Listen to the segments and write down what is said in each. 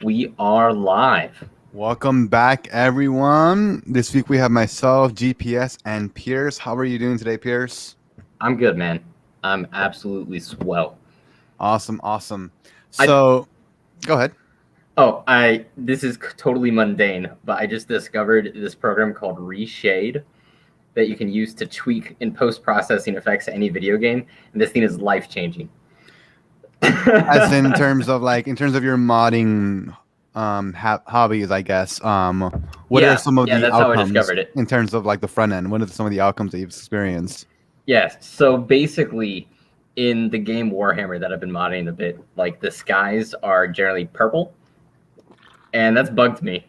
We are live. Welcome back, everyone. This week we have myself, GPS, and Pierce. How are you doing today, Pierce? I'm good, man. I'm absolutely swell. Awesome. I So, go ahead. I this is totally mundane, but I just discovered this program called Reshade that you can use to tweak and post-processing effects to any video game, and this thing is life-changing. As in terms of your modding hobbies, I guess. What are yeah, some of yeah, the that's how I outcomes discovered it. in terms of like the front end? What are some of the outcomes that you've experienced? Yes, so basically in the game Warhammer that I've been modding a bit, like the skies are generally purple, and that's bugged me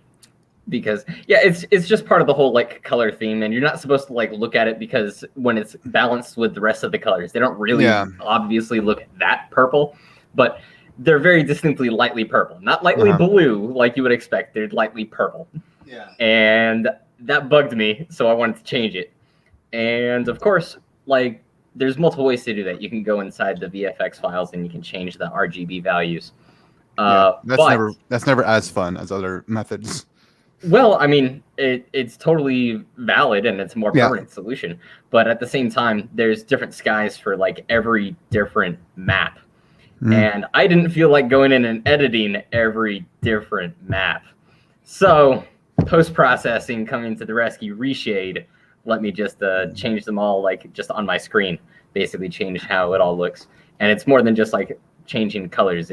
because it's just part of the whole like color theme, and you're not supposed to like look at it because when it's balanced with the rest of the colors, they don't really Yeah. obviously look that purple, but they're very distinctly lightly purple, not lightly Uh-huh. blue like you would expect. They're lightly purple, Yeah. and that bugged me, so I wanted to change it. And of course, like there's multiple ways to do that. You can go inside the VFX files and you can change the RGB values. Yeah. But That's never as fun as other methods. Well, I mean, it's totally valid and it's a more Yeah. permanent solution. But at the same time, there's different skies for like every different map. And I didn't feel like going in and editing every different map. So post-processing coming to the rescue, Reshade let me just change them all like just on my screen, basically change how it all looks. And it's more than just like changing colors.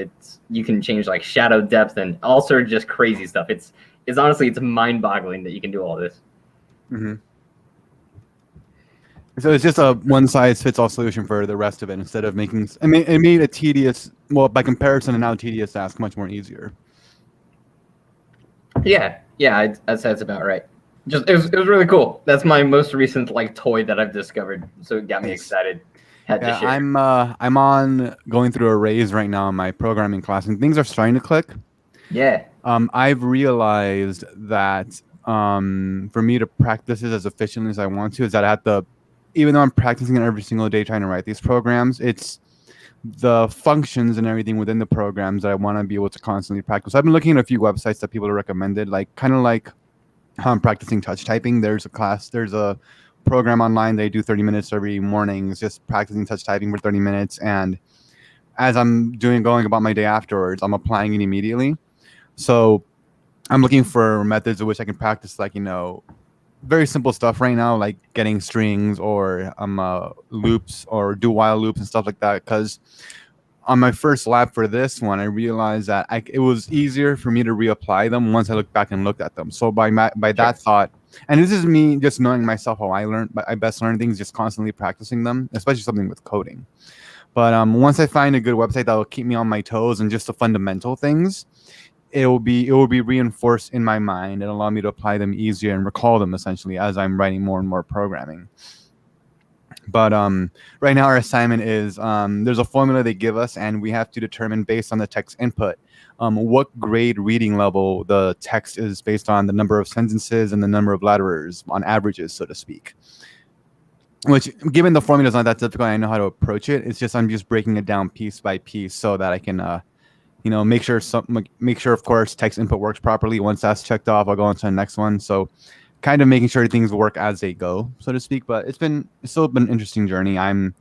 You can change like shadow depth and all sort of just crazy stuff. It's honestly, it's mind-boggling that you can do all this. Mm-hmm. So it's just a one-size-fits-all solution for the rest of it instead of making. I mean, it made a tedious, well, by comparison, a now tedious task much more easier. Yeah, I'd say that's about right. Just it was really cool. That's my most recent like toy that I've discovered, so it got me excited. Had to share. I'm on going through a raise right now in my programming class, and things are starting to click. Yeah. I've realized that for me to practice it as efficiently as I want to, is that I have to, even though I'm practicing it every single day trying to write these programs, it's the functions and everything within the programs that I want to be able to constantly practice. I've been looking at a few websites that people have recommended, like kind of like how I'm practicing touch typing. There's a program online. They do 30 minutes every morning. It's just practicing touch typing for 30 minutes. And as I'm going about my day afterwards, I'm applying it immediately. So I'm looking for methods in which I can practice, like, very simple stuff right now, like getting strings or loops or do while loops and stuff like that. Because on my first lab for this one, I realized that it was easier for me to reapply them once I looked back and looked at them. So by that thought, and this is me just knowing myself how I learn, but I best learn things just constantly practicing them, especially something with coding. But once I find a good website that will keep me on my toes and just the fundamental things, it will be reinforced in my mind and allow me to apply them easier and recall them essentially as I'm writing more and more programming. But right now our assignment is there's a formula they give us, and we have to determine based on the text input what grade reading level the text is based on the number of sentences and the number of letters on averages, so to speak. Which, given the formula is not that difficult, I know how to approach it. It's just I'm just breaking it down piece by piece so that I can make sure of course text input works properly. Once that's checked off, I'll go on to the next one. So kind of making sure things work as they go, so to speak. But it's still been an interesting journey. I'm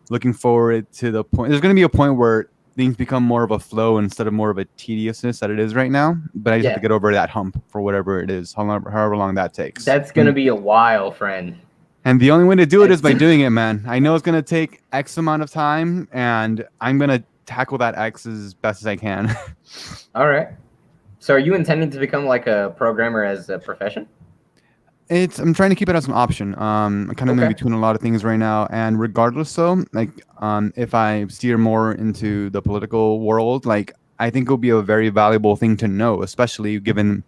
looking forward to the point. There's going to be a point where things become more of a flow instead of more of a tediousness that it is right now. But I just have to get over that hump for whatever it is, however long that takes. That's going to be a while, friend. And the only way to do it is by doing it, man. I know it's going to take X amount of time, and I'm going to tackle that X as best as I can. All right. So are you intending to become like a programmer as a profession? I'm trying to keep it as an option. I'm kind of in between a lot of things right now, and regardless, if I steer more into the political world, like I think it'll be a very valuable thing to know, especially given,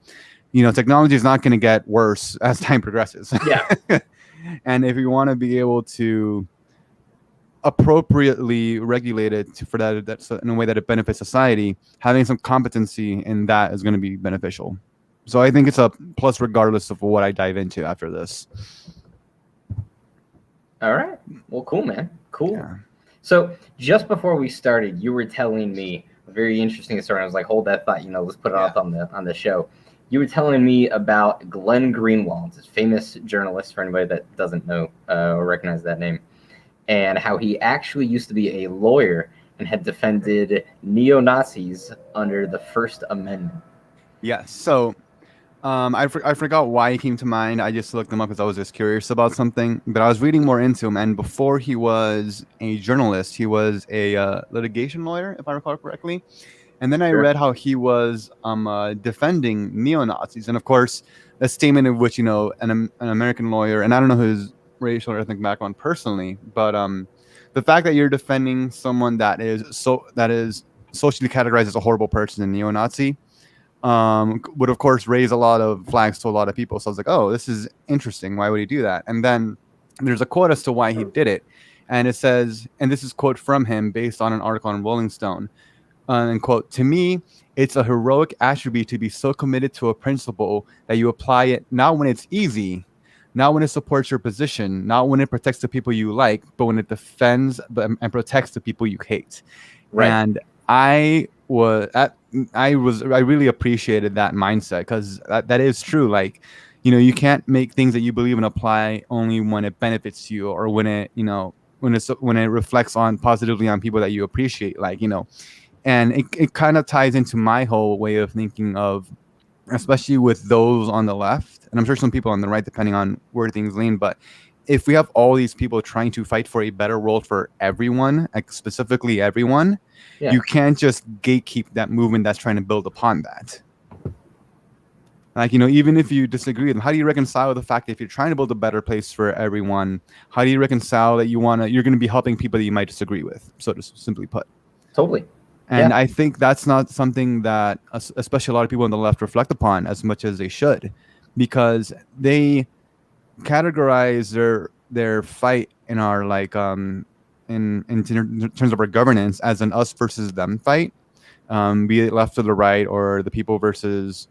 technology is not going to get worse as time progresses. Yeah. And if you want to be able to appropriately regulate it for that's in a way that it benefits society, having some competency in that is going to be beneficial. So I think it's a plus regardless of what I dive into after this. All right. Well, cool, man. Cool. Yeah. So just before we started, you were telling me A very interesting story. I was like, hold that thought. Let's put it up on the show. You were telling me about Glenn Greenwald, this famous journalist, for anybody that doesn't know or recognize that name, and how he actually used to be a lawyer and had defended neo-Nazis under the First Amendment. Yes. So I forgot why he came to mind. I just looked him up because I was just curious about something. But I was reading more into him, and before he was a journalist, he was a litigation lawyer, if I recall correctly. And then I read how he was defending neo-Nazis, and of course, a statement of which an American lawyer, and I don't know his racial or ethnic background personally, but the fact that you're defending someone that is socially categorized as a horrible person and neo-Nazi would of course raise a lot of flags to a lot of people. So I was like, oh, this is interesting. Why would he do that? And then there's a quote as to why he did it, and it says, and this is quote from him based on an article on Rolling Stone. And quote, "To me, it's a heroic attribute to be so committed to a principle that you apply it not when it's easy, not when it supports your position, not when it protects the people you like, but when it defends and protects the people you hate." Right. And I really appreciated that mindset, because that is true. Like, you can't make things that you believe in apply only when it benefits you, or when it when it reflects on positively on people that you appreciate. And it kind of ties into my whole way of thinking of, especially with those on the left, and I'm sure some people on the right, depending on where things lean. But if we have all these people trying to fight for a better world for everyone, like specifically everyone, you can't just gatekeep that movement that's trying to build upon that. Like, even if you disagree with them, how do you reconcile the fact that if you're trying to build a better place for everyone, how do you reconcile that you're going to be helping people that you might disagree with, so to simply put? Totally. And I think that's not something that especially a lot of people on the left reflect upon as much as they should, because they categorize their fight in our in terms of our governance as an us versus them fight, be it left or the right, or the people versus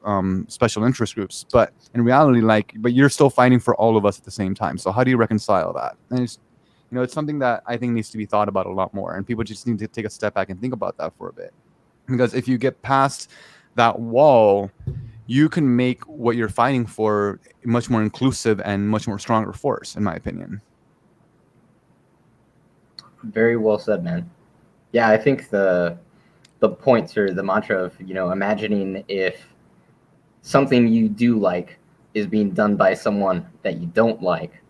special interest groups. But in reality, but you're still fighting for all of us at the same time. So how do you reconcile that? And it's something that I think needs to be thought about a lot more, and people just need to take a step back and think about that for a bit. Because if you get past that wall, you can make what you're fighting for much more inclusive and much more stronger force, in my opinion. Very well said, man. Yeah, I think the points, or the mantra of, imagining if something you do like is being done by someone that you don't like,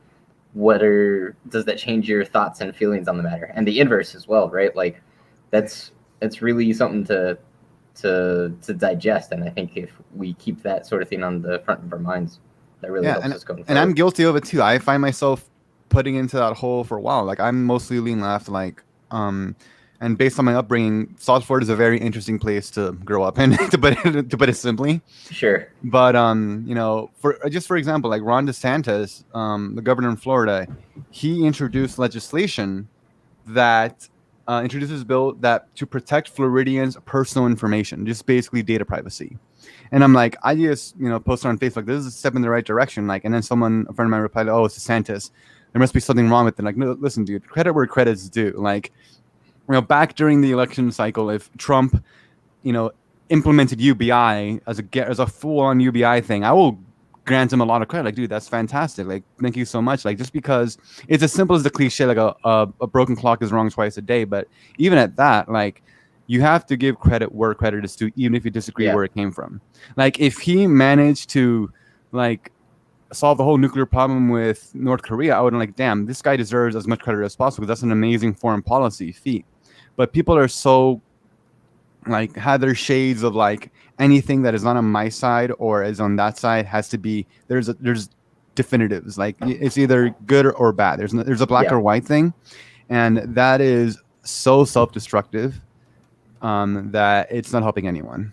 does that change your thoughts and feelings on the matter? And the inverse as well, right? Like, that's really something to digest. And I think if we keep that sort of thing on the front of our minds, that really helps us going forward. And I'm guilty of it too. I find myself putting into that hole for a while. Like, I'm mostly lean left, and based on my upbringing, Salford is a very interesting place to grow up in, to put it simply. Sure. But for example, like Ron DeSantis, the governor in Florida, he introduced legislation that introduces a bill that to protect Floridians' personal information, just basically data privacy. And I'm like, I just posted on Facebook, this is a step in the right direction. Like, and then a friend of mine replied, "Oh, it's DeSantis. There must be something wrong with it." Like, no, listen, dude, credit where credit's due. Like, back during the election cycle, if Trump, implemented UBI as a full-on UBI thing, I will grant him a lot of credit. Like, dude, that's fantastic. Like, thank you so much. Like, just because it's as simple as the cliche, like a broken clock is wrong twice a day. But even at that, like, you have to give credit where credit is due, even if you disagree where it came from. Like, if he managed to, solve the whole nuclear problem with North Korea, I would have damn, this guy deserves as much credit as possible, because that's an amazing foreign policy feat. But people are so have their shades of anything that is not on my side or is on that side has to be there's definitives. Like, it's either good or bad. There's a black or white thing, and that is so self-destructive that it's not helping anyone.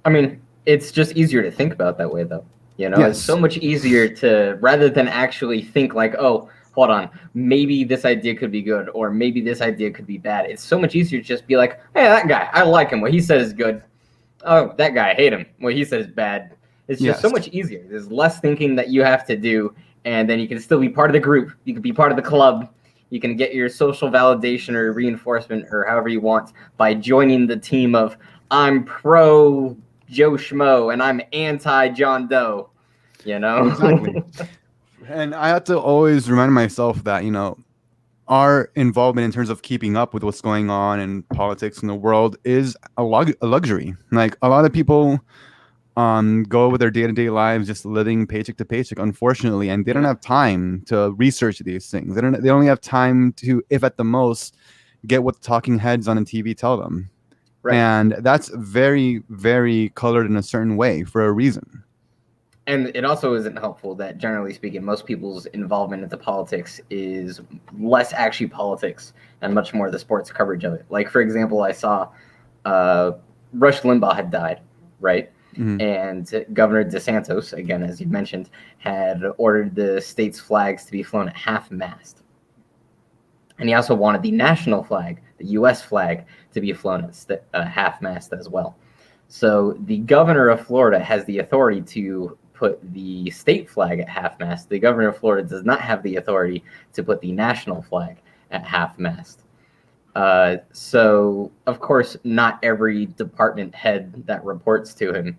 I mean, it's just easier to think about that way, though. It's so much easier to, rather than actually think oh, hold on, maybe this idea could be good, or maybe this idea could be bad. It's so much easier to just be like, hey, that guy, I like him. What he said is good. Oh, that guy, I hate him. What he said is bad. It's just so much easier. There's less thinking that you have to do, and then you can still be part of the group. You can be part of the club. You can get your social validation or reinforcement or however you want by joining the team of I'm pro Joe Schmo and I'm anti John Doe. Exactly. And I have to always remind myself that, our involvement in terms of keeping up with what's going on in politics in the world is a luxury. Like, a lot of people go with their day-to-day lives just living paycheck to paycheck, unfortunately, and they don't have time to research these things. They only have time to, if at the most, get what the talking heads on the TV tell them. Right. And that's very, very colored in a certain way for a reason. And it also isn't helpful that, generally speaking, most people's involvement into politics is less actually politics and much more the sports coverage of it. Like, for example, I saw Rush Limbaugh had died, right? Mm-hmm. And Governor DeSantis, again, as you mentioned, had ordered the state's flags to be flown at half-mast. And he also wanted the national flag, the U.S. flag, to be flown at half-mast as well. So the governor of Florida has the authority to put the state flag at half-mast. The governor of Florida does not have the authority to put the national flag at half-mast. So, of course, not every department head that reports to him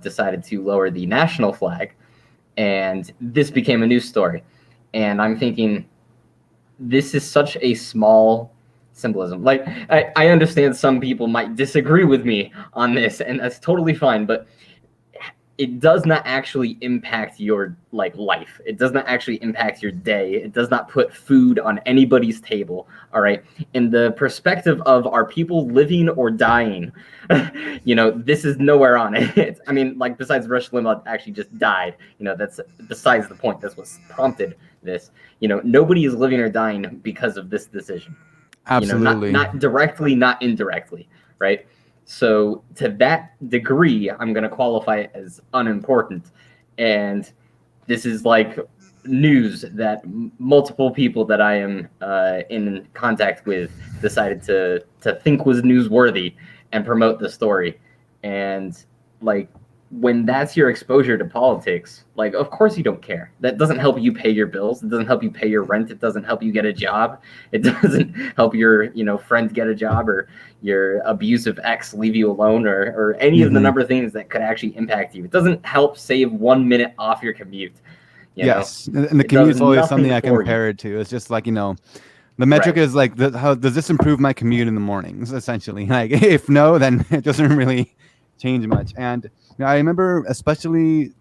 decided to lower the national flag, and this became a news story. And I'm thinking, this is such a small symbolism. Like, I understand some people might disagree with me on this, and that's totally fine, but it does not actually impact your life. It does not actually impact your day. It does not put food on anybody's table. All right. In the perspective of are people living or dying, this is nowhere on it. I mean, besides Rush Limbaugh actually just died, that's besides the point. That's what prompted this. Nobody is living or dying because of this decision. Absolutely. Not directly, not indirectly. Right. So to that degree, I'm going to qualify it as unimportant. And this is news that multiple people that I am in contact with decided to think was newsworthy and promote the story. And when that's your exposure to politics, of course you don't care. That doesn't help you pay your bills. It doesn't help you pay your rent. It doesn't help you get a job. It doesn't help your, friend get a job or your abusive ex leave you alone or any of the number of things that could actually impact you. It doesn't help save 1 minute off your commute. Yes. And the commute is always something I compare it to. It's just the metric is how does this improve my commute in the mornings, essentially? If no, then it doesn't really change much. And I remember, especially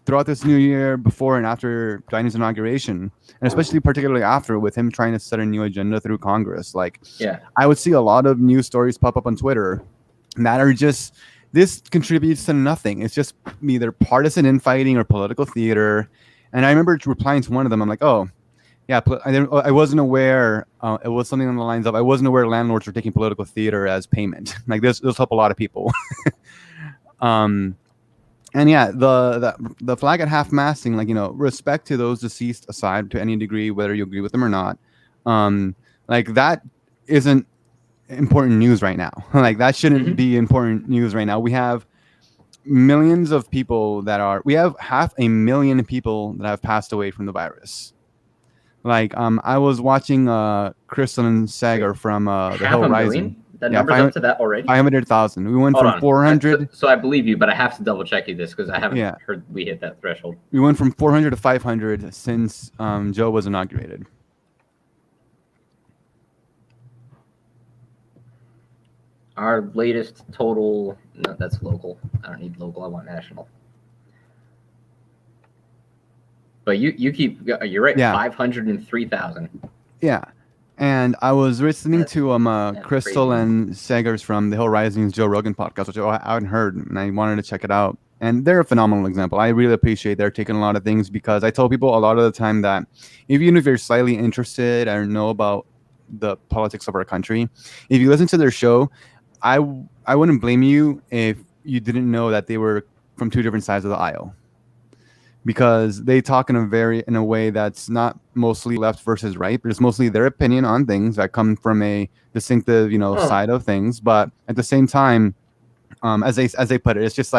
throughout this new year, before and after Biden's inauguration, and especially particularly after, with him trying to set a new agenda through Congress, I would see a lot of news stories pop up on Twitter that are just, this contributes to nothing. It's just either partisan infighting or political theater. And I remember replying to one of them. I'm like, oh, yeah, I wasn't aware. It was something on the lines of, I wasn't aware landlords were taking political theater as payment. This help a lot of people. And yeah, the flag at half-masting, respect to those deceased aside to any degree, whether you agree with them or not, that isn't important news right now. That shouldn't be important news right now. We have millions of people we have 500,000 people that have passed away from the virus. I was watching Kristen Sager from The Hill Rising. That number's up to that already? 500,000. We went from 400. So I believe you, but I have to double check you this because I haven't heard we hit that threshold. We went from 400 to 500 since Joe was inaugurated. Our latest total, no, that's local. I don't need local. I want national. But you're right. Yeah. 503,000. Yeah. And I was listening to Crystal crazy. And Sagers from The Hill Rising's Joe Rogan podcast, which I hadn't heard, and I wanted to check it out. And they're a phenomenal example. I really appreciate they're taking a lot of things, because I tell people a lot of the time that even if you're slightly interested or know about the politics of our country, if you listen to their show, I wouldn't blame you if you didn't know that they were from two different sides of the aisle. Because they talk in a way that's not mostly left versus right, but it's mostly their opinion on things that come from a distinctive, side of things. But at the same time, as they put it, it's just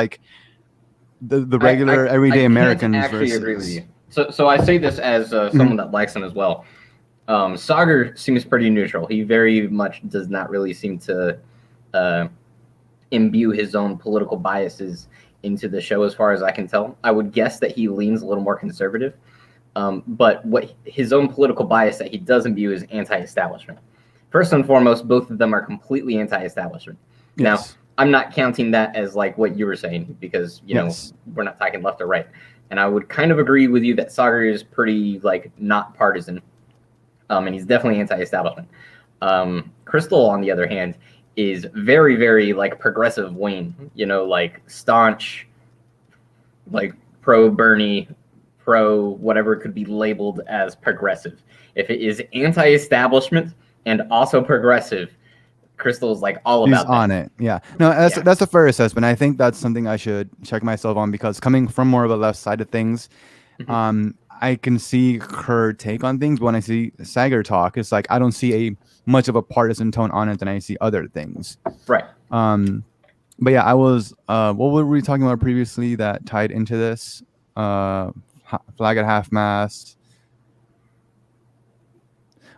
the regular everyday Americans. I actually agree with you. So I say this as someone that likes them as well. Sagar seems pretty neutral. He very much does not really seem to imbue his own political biases into the show, as far as I can tell. I would guess that he leans a little more conservative, but what his own political bias that he does imbue is anti-establishment. First and foremost, both of them are completely anti-establishment. Yes. Now, I'm not counting that as like what you were saying, because Yes. we're not talking left or right. And I would kind of agree with you that Sagar is pretty like not partisan, and he's definitely anti-establishment. Crystal, on the other hand, is very, very like progressive wing, like staunch, like pro Bernie, pro whatever could be labeled as progressive. If it is anti-establishment and also progressive, Crystal's like all She's about that. on it. Yeah. No, that's a fair assessment. I think that's something I should check myself on, because coming from more of a left side of things, I can see her take on things. But when I see Sagar talk, it's like I don't see a much of a partisan tone on it than I see other things. Right. But yeah, I was what were we talking about previously that tied into this? Flag at half mast.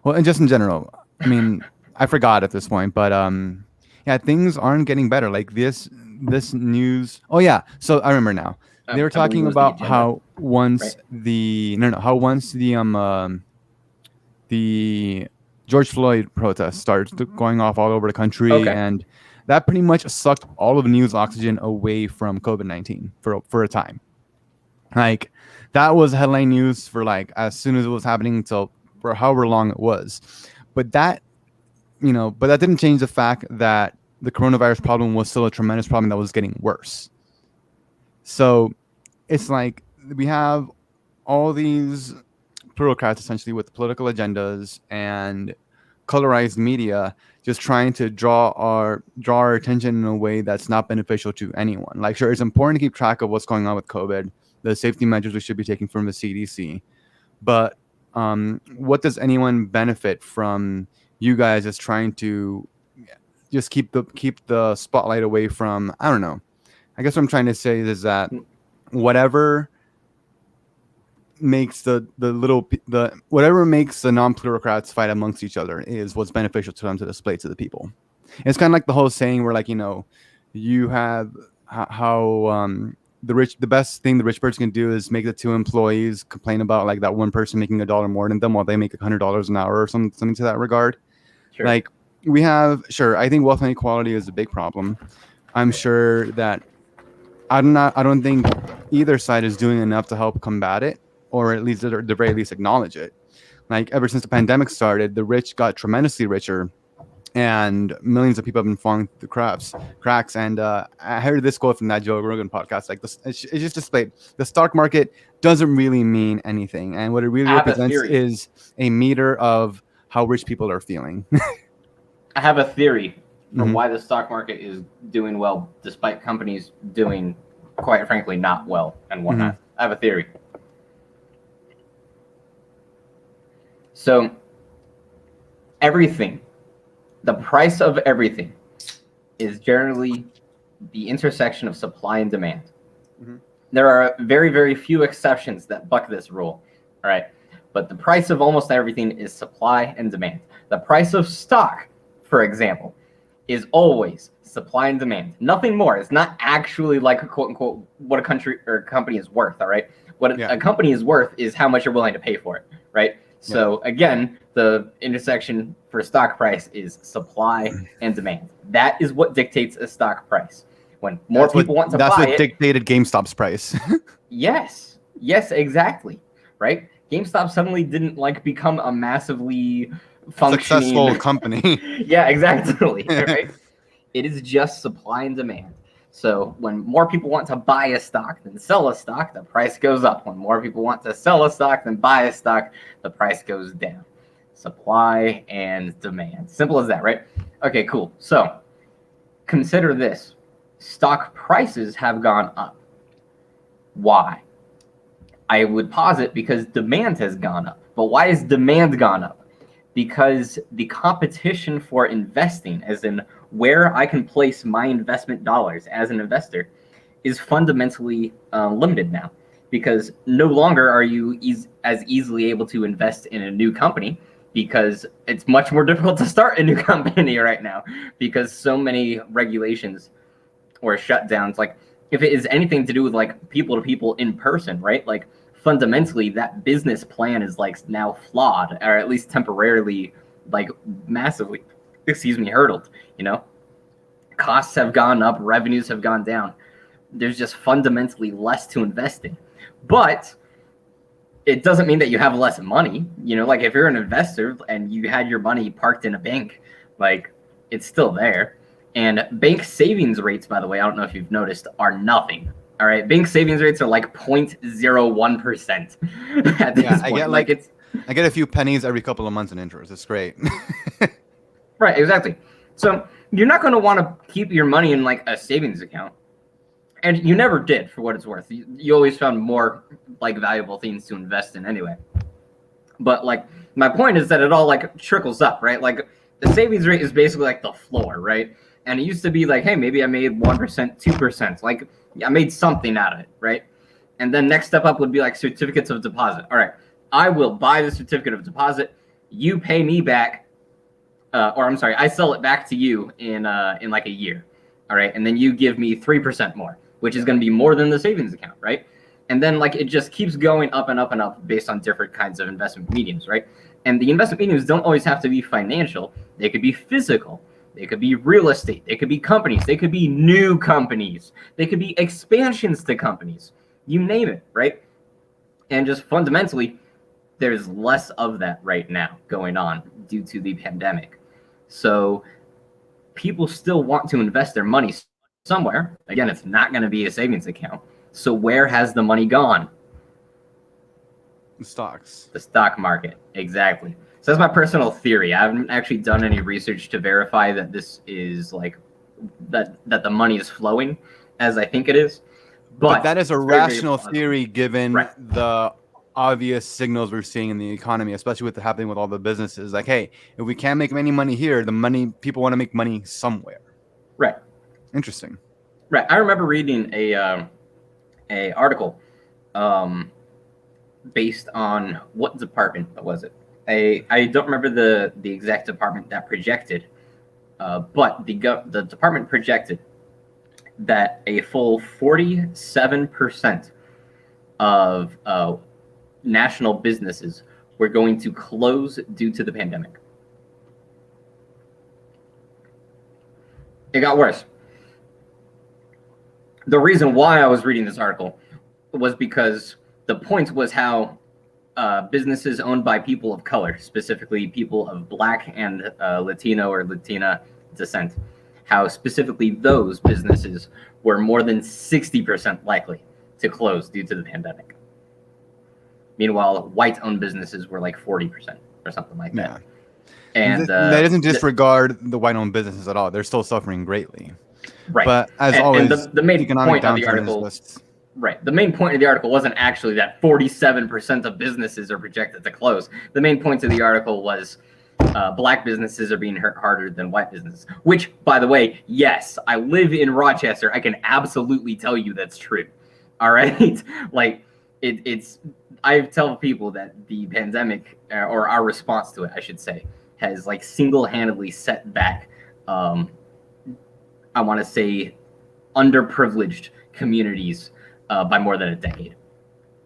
Well, and just in general, I mean, I forgot at this point, but yeah, things aren't getting better. Like this news. Oh yeah, so I remember now. They were talking about how once the the George Floyd protests started going off all over the country, and that pretty much sucked all of the news oxygen away from COVID-19 for a time. Like that was headline news for like as soon as it was happening until for however long it was. But that didn't change the fact that the coronavirus problem was still a tremendous problem that was getting worse. So it's like we have all these bureaucrats essentially with political agendas and colorized media just trying to draw our attention in a way that's not beneficial to anyone. Like, sure, it's important to keep track of what's going on with COVID, the safety measures we should be taking from the CDC, but what does anyone benefit from you guys just trying to just keep the spotlight away from, I don't know. I guess what I'm trying to say is that whatever makes whatever makes the non-plutocrats fight amongst each other is what's beneficial to them to display to the people. And it's kind of like the whole saying where, like, you have how the best thing the rich person can do is make the two employees complain about like that one person making $1 more than them while they make $100 an hour or something to that regard. Sure. Like I think wealth inequality is a big problem. I'm sure that I don't think either side is doing enough to help combat it, or at least at the very least acknowledge it. Like ever since the pandemic started, the rich got tremendously richer, and millions of people have been falling through cracks. And I heard this quote from that Joe Rogan podcast. Like it's just displayed the stock market doesn't really mean anything, and what it really represents is a meter of how rich people are feeling. I have a theory for why the stock market is doing well despite companies doing, quite frankly, not well and whatnot. I have a theory. So everything, the price of everything is generally the intersection of supply and demand. There are very, very few exceptions that buck this rule. All right. But the price of almost everything is supply and demand. The price of stock, for example, is always supply and demand. Nothing more. It's not actually like a quote unquote what a country or a company is worth. All right. What a company is worth is how much you're willing to pay for it. Right. So again, the intersection for stock price is supply and demand. That is what dictates a stock price. When more people want to buy it. That's what dictated GameStop's price. Yes, exactly. Right. GameStop suddenly didn't like become a massively functioning successful company. Yeah, exactly. Right. It is just supply and demand. So when more people want to buy a stock than sell a stock, the price goes up. When more people want to sell a stock than buy a stock, the price goes down. Supply and demand. Simple as that, right? Okay, cool. So consider this. Stock prices have gone up. Why? I would posit because demand has gone up. But why has demand gone up? Because the competition for investing, as in where I can place my investment dollars as an investor, is fundamentally limited now. Because no longer are you as easily able to invest in a new company. because it's much more difficult to start a new company right now because so many regulations or shutdowns. Like if it is anything to do with like people to people in person, right? Like fundamentally that business plan is like now flawed, or at least temporarily, like massively, hurdled, you know? Costs have gone up, revenues have gone down. There's just fundamentally less to invest in. But it doesn't mean that you have less money. You know, like if you're an investor and you had your money parked in a bank, like it's still there. And bank savings rates, by the way, I don't know if you've noticed, are nothing. All right. Bank savings rates are like 0.01% at this point. I get a few pennies every couple of months in interest. It's great. Right, exactly. So you're not going to want to keep your money in like a savings account. And you never did, for what it's worth. You always found more like valuable things to invest in anyway. But like my point is that it all like trickles up, right? Like the savings rate is basically like the floor, right? And it used to be like, hey, maybe I made 1%, 2%. Like I made something out of it, right? And then next step up would be like certificates of deposit. All right, I will buy the certificate of deposit. You pay me back, or I'm sorry, I sell it back to you in like a year. All right, and then you give me 3% more, which is going to be more than the savings account, right? And then like it just keeps going up and up and up based on different kinds of investment mediums, right? And the investment mediums don't always have to be financial. They could be physical. They could be real estate. They could be companies. They could be new companies. They could be expansions to companies. You name it, right? And just fundamentally, there's less of that right now going on due to the pandemic. So people still want to invest their money somewhere. Again, it's not going to be a savings account. So where has the money gone? The stocks. The stock market. Exactly. So that's my personal theory. I haven't actually done any research to verify that this is like that the money is flowing as I think it is. But that is a rational theory given the obvious signals we're seeing in the economy, especially with happening with all the businesses. Like, hey, if we can't make any money here, people want to make money somewhere. Right. Interesting. Right. I remember reading a article based on what department was it? I don't remember the exact department that projected, but the department projected that a full 47% of national businesses were going to close due to the pandemic. It got worse. The reason why I was reading this article was because the point was how businesses owned by people of color, specifically people of Black and Latino or Latina descent, how specifically those businesses were more than 60% likely to close due to the pandemic. Meanwhile, white-owned businesses were like 40% or something like that. And that doesn't disregard the white-owned businesses at all. They're still suffering greatly. Right. But as always, the main point of the article, right? The main point of the article wasn't actually that 47% of businesses are projected to close. The main point of the article was Black businesses are being hurt harder than white businesses. Which, by the way, yes, I live in Rochester. I can absolutely tell you that's true. All right, like it's. I tell people that the pandemic, or our response to it, I should say, has like single-handedly set back. I want to say underprivileged communities by more than a decade.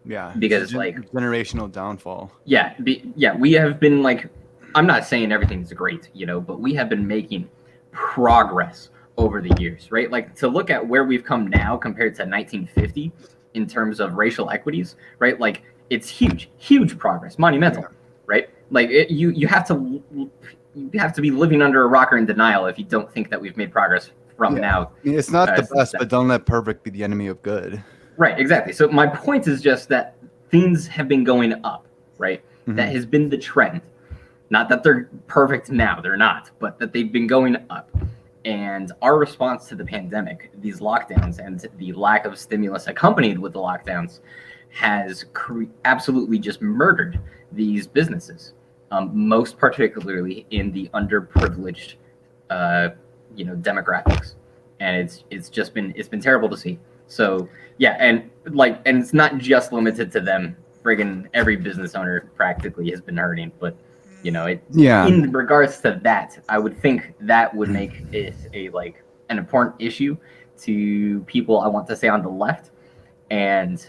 Yeah, because like generational downfall. Yeah, we have been like, I'm not saying everything's great, but we have been making progress over the years, right? Like to look at where we've come now compared to 1950 in terms of racial equities, right? Like it's huge progress, monumental, right? Like you have to be living under a rock or in denial if you don't think that we've made progress from now. It's not the best, but don't let perfect be the enemy of good. Right, exactly. So my point is just that things have been going up, right? Mm-hmm. That has been the trend. Not that they're perfect now, they're not, but that they've been going up. And our response to the pandemic, these lockdowns and the lack of stimulus accompanied with the lockdowns has absolutely just murdered these businesses, most particularly in the underprivileged demographics. And it's been terrible to see. So yeah, and it's not just limited to them. Friggin' every business owner practically has been hurting, but Yeah. In regards to that, I would think that would make it an important issue to people I want to say on the left. And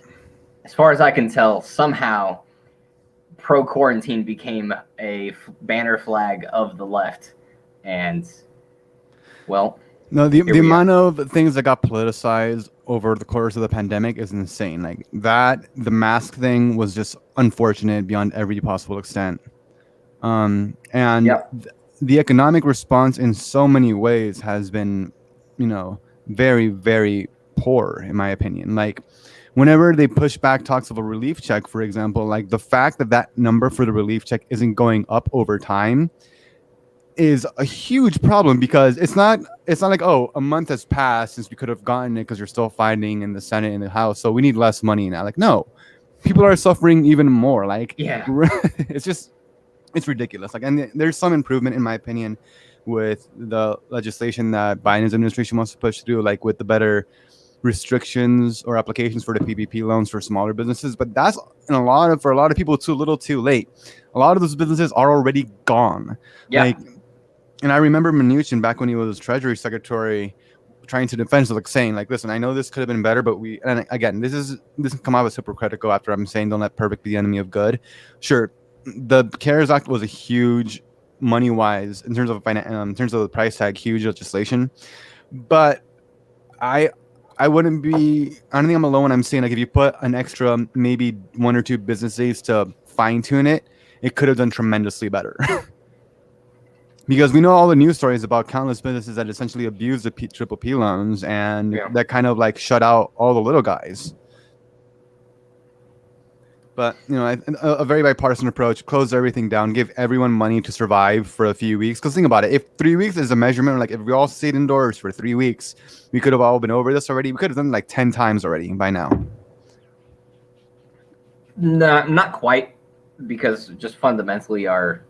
as far as I can tell, somehow pro quarantine became a banner flag of the left. And well, No, the here we amount are. of things that got politicized over the course of the pandemic is insane. Like the mask thing was just unfortunate beyond every possible extent. And Yep. the economic response in so many ways has been, very, very poor, in my opinion. Like, whenever they push back talks of a relief check, for example, like the fact that that number for the relief check isn't going up over time is a huge problem, because it's not like, oh, a month has passed since we could have gotten it because you're still fighting in the Senate and the House, so we need less money now. Like, no, people are suffering even more. Like, Yeah. it's ridiculous. Like, and there's some improvement, in my opinion, with the legislation that Biden's administration wants to push through, like with the better restrictions or applications for the PPP loans for smaller businesses. But that's for a lot of people too little, too late. A lot of those businesses are already gone. Yeah. Like, and I remember Mnuchin back when he was Treasury Secretary, trying to defend, like saying, like, listen, I know this could have been better, but and again, this can come out as hypocritical after I'm saying don't let perfect be the enemy of good. Sure, the CARES Act was a huge money wise in terms of the price tag, huge legislation, but I don't think I'm alone when I'm saying, like, if you put an extra maybe one or two business days to fine tune it, it could have done tremendously better. Because we know all the news stories about countless businesses that essentially abuse the triple P loans, and that kind of like shut out all the little guys. But, a very bipartisan approach, close everything down, give everyone money to survive for a few weeks. Because think about it, if 3 weeks is a measurement, like if we all stayed indoors for 3 weeks, we could have all been over this already. We could have done like 10 times already by now. No, not quite, because just fundamentally our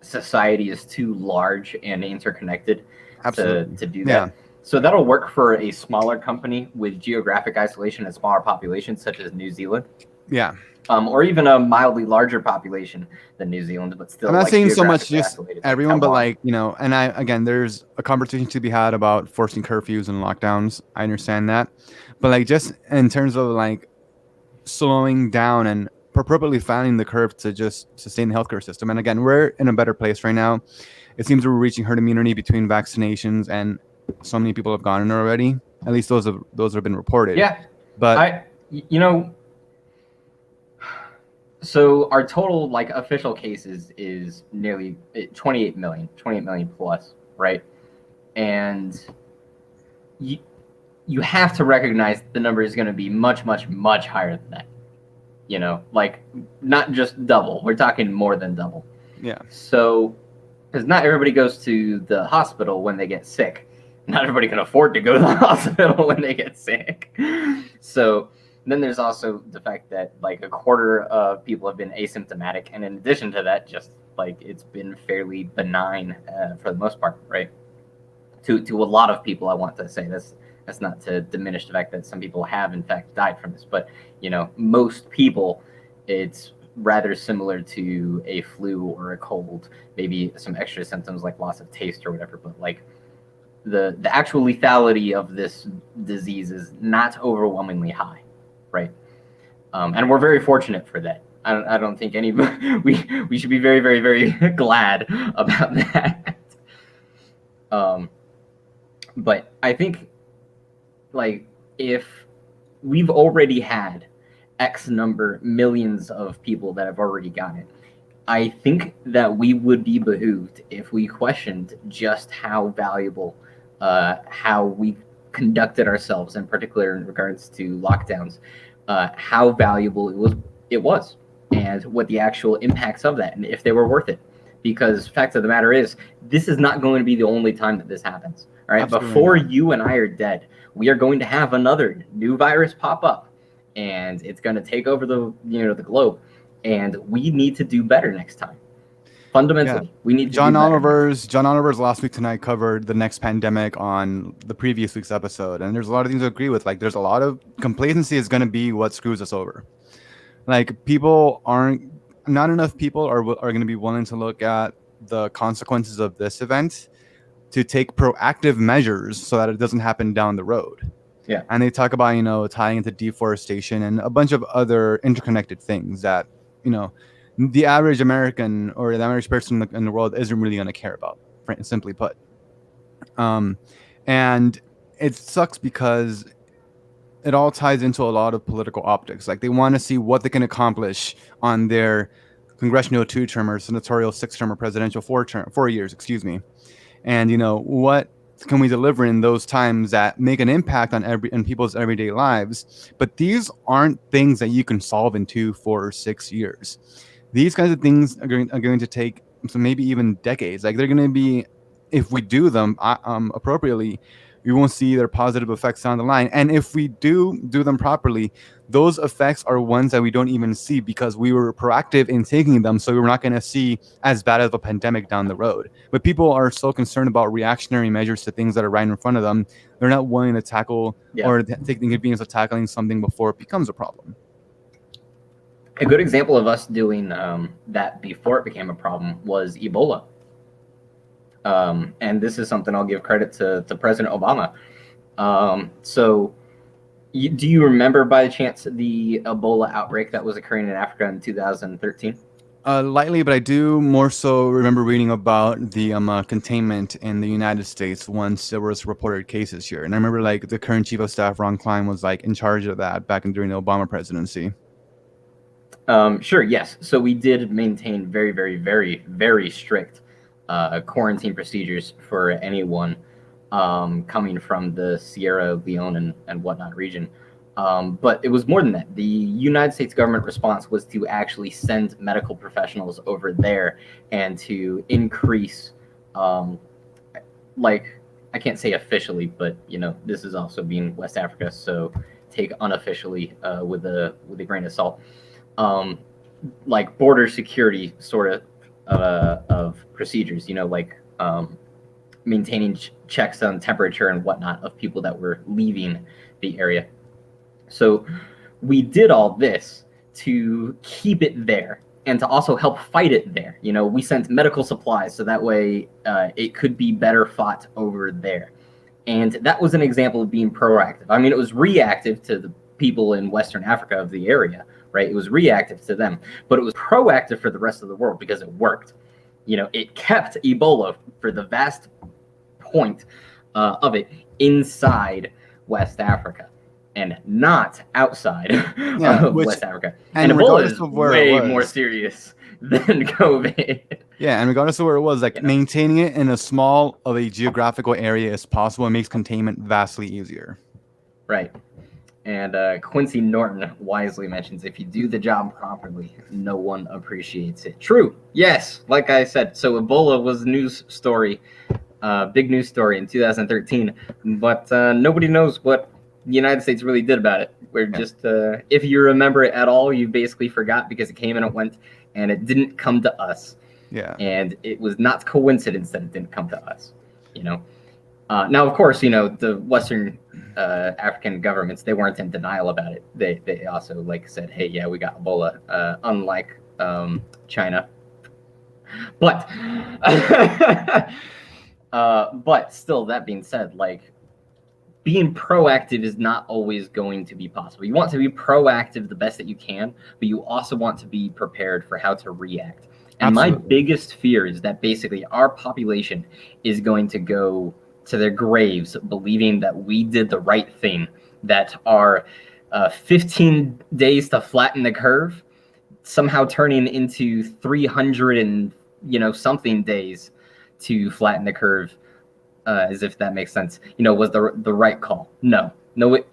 society is too large and interconnected to do that. Yeah. So that'll work for a smaller company with geographic isolation and smaller populations, such as New Zealand. Yeah. Or even a mildly larger population than New Zealand, but still. I'm not saying so much just everyone, but and there's a conversation to be had about forcing curfews and lockdowns. I understand that, but like just in terms of like slowing down and appropriately flattening the curve to just sustain the healthcare system. And again, we're in a better place right now. It seems we're reaching herd immunity between vaccinations, and so many people have gotten it already. At least those have been reported. Yeah, but so our total official cases is nearly 28 million plus, right? And you have to recognize the number is going to be much, much, much higher than that. Not just double. We're talking more than double. Yeah. So, because not everybody goes to the hospital when they get sick. Not everybody can afford to go to the hospital when they get sick. So then there's also the fact that a quarter of people have been asymptomatic, and in addition to that, just it's been fairly benign for the most part, right? To a lot of people, I want to say that's not to diminish the fact that some people have in fact died from this, but most people, it's rather similar to a flu or a cold, maybe some extra symptoms like loss of taste or whatever, but the actual lethality of this disease is not overwhelmingly high. Right. And we're very fortunate for that. I don't think we should be very, very, very glad about that. But I think if we've already had X number, millions of people that have already gotten it, I think that we would be behooved if we questioned just how valuable, how we conducted ourselves, in particular in regards to lockdowns, how valuable it was, and what the actual impacts of that, and if they were worth it. Because fact of the matter is, this is not going to be the only time that this happens. All right, absolutely. Before you and I are dead, we are going to have another new virus pop up, and it's going to take over the globe, and we need to do better next time. Fundamentally, we need to John Oliver's Last Week Tonight covered the next pandemic on the previous week's episode, and there's a lot of things to agree with. There's a lot of complacency is going to be what screws us over. People aren't. not enough people are going to be willing to look at the consequences of this event to take proactive measures so that it doesn't happen down the road. Yeah. And they talk about, tying into deforestation and a bunch of other interconnected things that, the average American or the average person in the world isn't really going to care about, simply put. And it sucks because it all ties into a lot of political optics. Like, they want to see what they can accomplish on their congressional 2-term, senatorial 6-term, or presidential 4 years, and what can we deliver in those times that make an impact on people's everyday lives. But these aren't things that you can solve in 2, 4, or 6 years. These kinds of things are going to take maybe even decades. Like, they're going to be, if we do them appropriately, we won't see their positive effects down the line. And if we do them properly, those effects are ones that we don't even see because we were proactive in taking them. So we're not going to see as bad of a pandemic down the road. But people are so concerned about reactionary measures to things that are right in front of them. They're not willing to tackle or take the inconvenience of tackling something before it becomes a problem. A good example of us doing that before it became a problem was Ebola. And this is something I'll give credit to President Obama. Do you remember by chance the Ebola outbreak that was occurring in Africa in 2013? Lightly, but I do more so remember reading about the containment in the United States once there was reported cases here. And I remember the current chief of staff, Ron Klein, was in charge of that back during the Obama presidency. Sure, yes. So we did maintain very, very, very, very strict quarantine procedures for anyone coming from the Sierra Leone and whatnot region. But it was more than that. The United States government response was to actually send medical professionals over there and to increase, I can't say officially, but this is also being West Africa, so take unofficially with a grain of salt. Border security sort of procedures, maintaining checks on temperature and whatnot of people that were leaving the area. So we did all this to keep it there and to also help fight it there. We sent medical supplies so that way it could be better fought over there. And that was an example of being proactive. I mean, it was reactive to the people in Western Africa of the area, right? It was reactive to them, but it was proactive for the rest of the world because it worked. It kept Ebola for the vast point of it inside West Africa and not outside of West Africa. And Ebola is way more serious than COVID. Yeah, and regardless of where it was, maintaining it in as small of a geographical area as possible makes containment vastly easier. Right. And Quincy Norton wisely mentions, if you do the job properly, no one appreciates it. True. Yes. Like I said, so Ebola was a news story, big news story in 2013, but nobody knows what the United States really did about it. We're just, if you remember it at all, you basically forgot because it came and it went, and it didn't come to us. Yeah. And it was not coincidence that it didn't come to us, Now, of course, the Western African governments, they weren't in denial about it. They also said, hey, yeah, we got Ebola, unlike China. But but still, that being said, being proactive is not always going to be possible. You want to be proactive the best that you can, but you also want to be prepared for how to react. And Absolutely. My biggest fear is that basically our population is going to go to their graves believing that we did the right thing, that our 15 days to flatten the curve somehow turning into 300 and something days to flatten the curve, as if that makes sense, was the right call. No,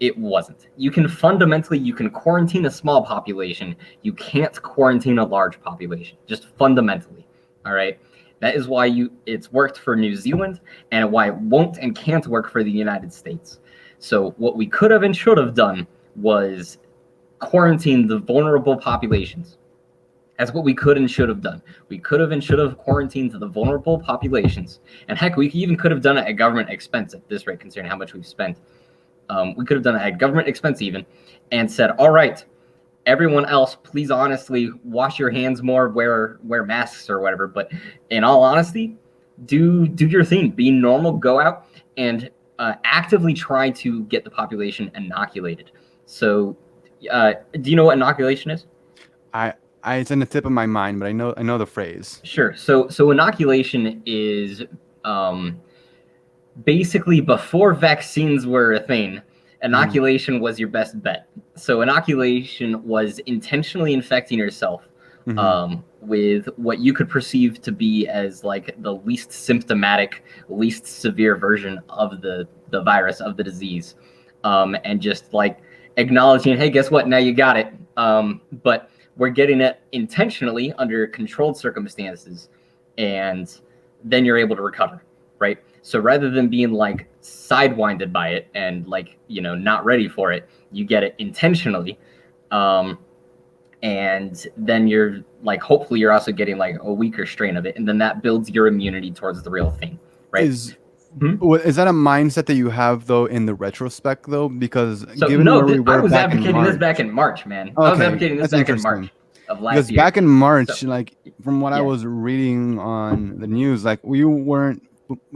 it wasn't. You can quarantine a small population. You can't quarantine a large population, just fundamentally. All right. That is why it's worked for New Zealand and why it won't and can't work for the United States. So what we could have and should have done was quarantine the vulnerable populations. That's what we could and should have done. We could have and should have quarantined the vulnerable populations. And heck, we even could have done it at government expense at this rate, considering how much we've spent. We could have done it at government expense even and said, all right, everyone else, please honestly wash your hands more, wear masks or whatever. But in all honesty, do your thing, be normal, go out and actively try to get the population inoculated. So, do you know what inoculation is? I it's on the tip of my mind, but I know the phrase. Sure. So inoculation is basically before vaccines were a thing. Inoculation was your best bet. So inoculation was intentionally infecting yourself with what you could perceive to be as like the least symptomatic, least severe version of the virus, of the disease, and just like acknowledging, hey, guess what? Now you got it. But we're getting it intentionally under controlled circumstances, and then you're able to recover, right? So rather than being like sidewinded by it and like, not ready for it, you get it intentionally. And then you're like, hopefully you're also getting like a weaker strain of it. And then that builds your immunity towards the real thing, right? Is that a mindset that you have though in the retrospect though? Because so, given no, where we were I was back advocating in March, this back in March, man. Okay, I was advocating this back in March of last year. Because back in March, like from what I was reading on the news, like we weren't,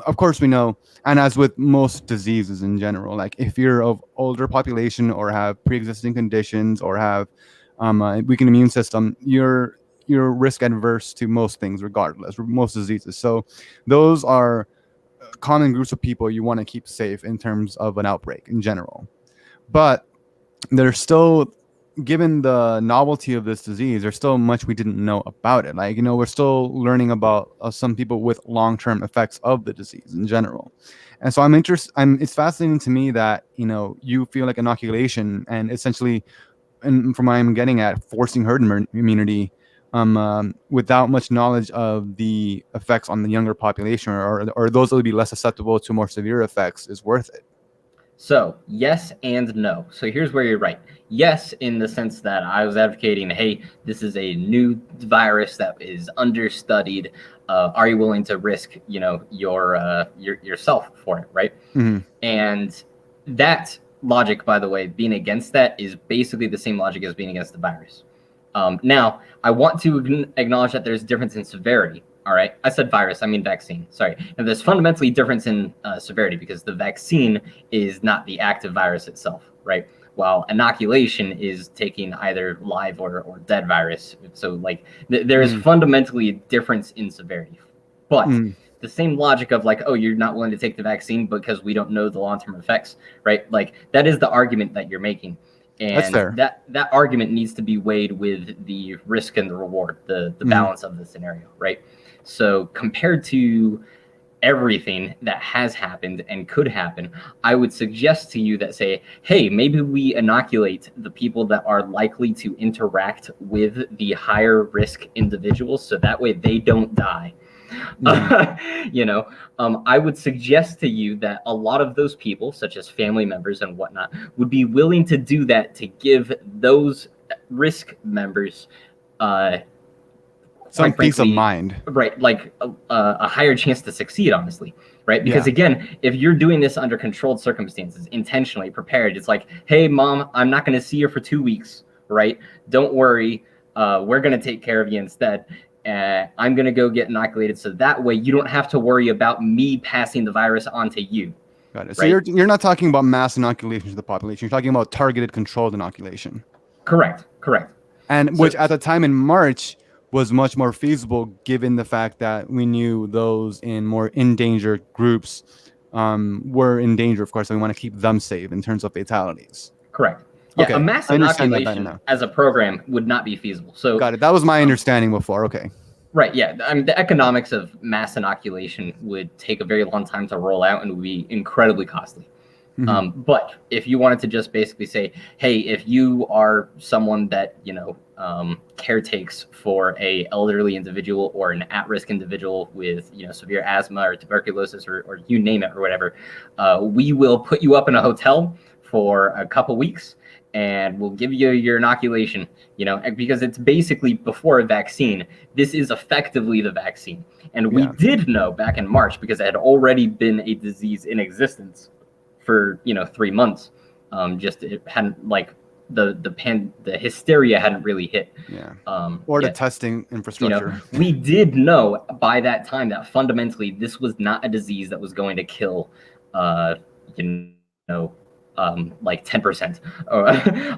of course we know, and as with most diseases in general, like if you're of older population or have pre-existing conditions or have a weakened immune system, you're risk adverse to most things regardless, most diseases. So those are common groups of people you want to keep safe in terms of an outbreak in general. But there's still, given the novelty of this disease, there's still much we didn't know about it. Like, we're still learning about some people with long-term effects of the disease in general. And so it's fascinating to me that, you feel like inoculation and essentially, and from what I'm getting at, forcing herd immunity without much knowledge of the effects on the younger population or those that would be less susceptible to more severe effects is worth it. So yes and no. So here's where you're right. Yes, in the sense that I was advocating, hey, this is a new virus that is understudied. Are you willing to risk, yourself for it, right? And that logic, by the way, being against that is basically the same logic as being against the virus. Now, I want to acknowledge that there's a difference in severity. All right, I said virus, I mean vaccine. Sorry. And there's fundamentally difference in severity because the vaccine is not the active virus itself, right? While inoculation is taking either live or dead virus. So like there is fundamentally a difference in severity. But the same logic of like, oh, you're not willing to take the vaccine because we don't know the long-term effects, right? Like that is the argument that you're making. And that argument needs to be weighed with the risk and the reward, the balance of the scenario, right? So compared to everything that has happened and could happen, I would suggest to you that say, hey, maybe we inoculate the people that are likely to interact with the higher risk individuals so that way they don't die. I would suggest to you that a lot of those people, such as family members and whatnot, would be willing to do that to give those risk members some peace of mind, right? Like a higher chance to succeed, honestly, right? Because again, if you're doing this under controlled circumstances, intentionally prepared, it's like, hey, mom, I'm not going to see you for 2 weeks, right? Don't worry, we're going to take care of you instead. I'm going to go get inoculated, so that way you don't have to worry about me passing the virus on to you. Got it. Right? So you're not talking about mass inoculation to the population. You're talking about targeted, controlled inoculation. Correct. And which at the time in March was much more feasible given the fact that we knew those in more endangered groups were in danger, of course, and we want to keep them safe in terms of fatalities. Correct. Yeah, okay. A mass inoculation as a program would not be feasible. So got it. That was my understanding before. Okay. Right. Yeah. I mean, the economics of mass inoculation would take a very long time to roll out and would be incredibly costly. But if you wanted to just basically say, hey, if you are someone that, caretakes for a elderly individual or an at-risk individual with, severe asthma or tuberculosis or you name it or whatever, we will put you up in a hotel for a couple weeks and we'll give you your inoculation, because it's basically before a vaccine. This is effectively the vaccine. And we did know back in March because it had already been a disease in existence for 3 months. Just it hadn't the hysteria hadn't really hit. Yeah. Or the Yet. testing infrastructure. We did know by that time that fundamentally this was not a disease that was going to kill, you know, like 10%.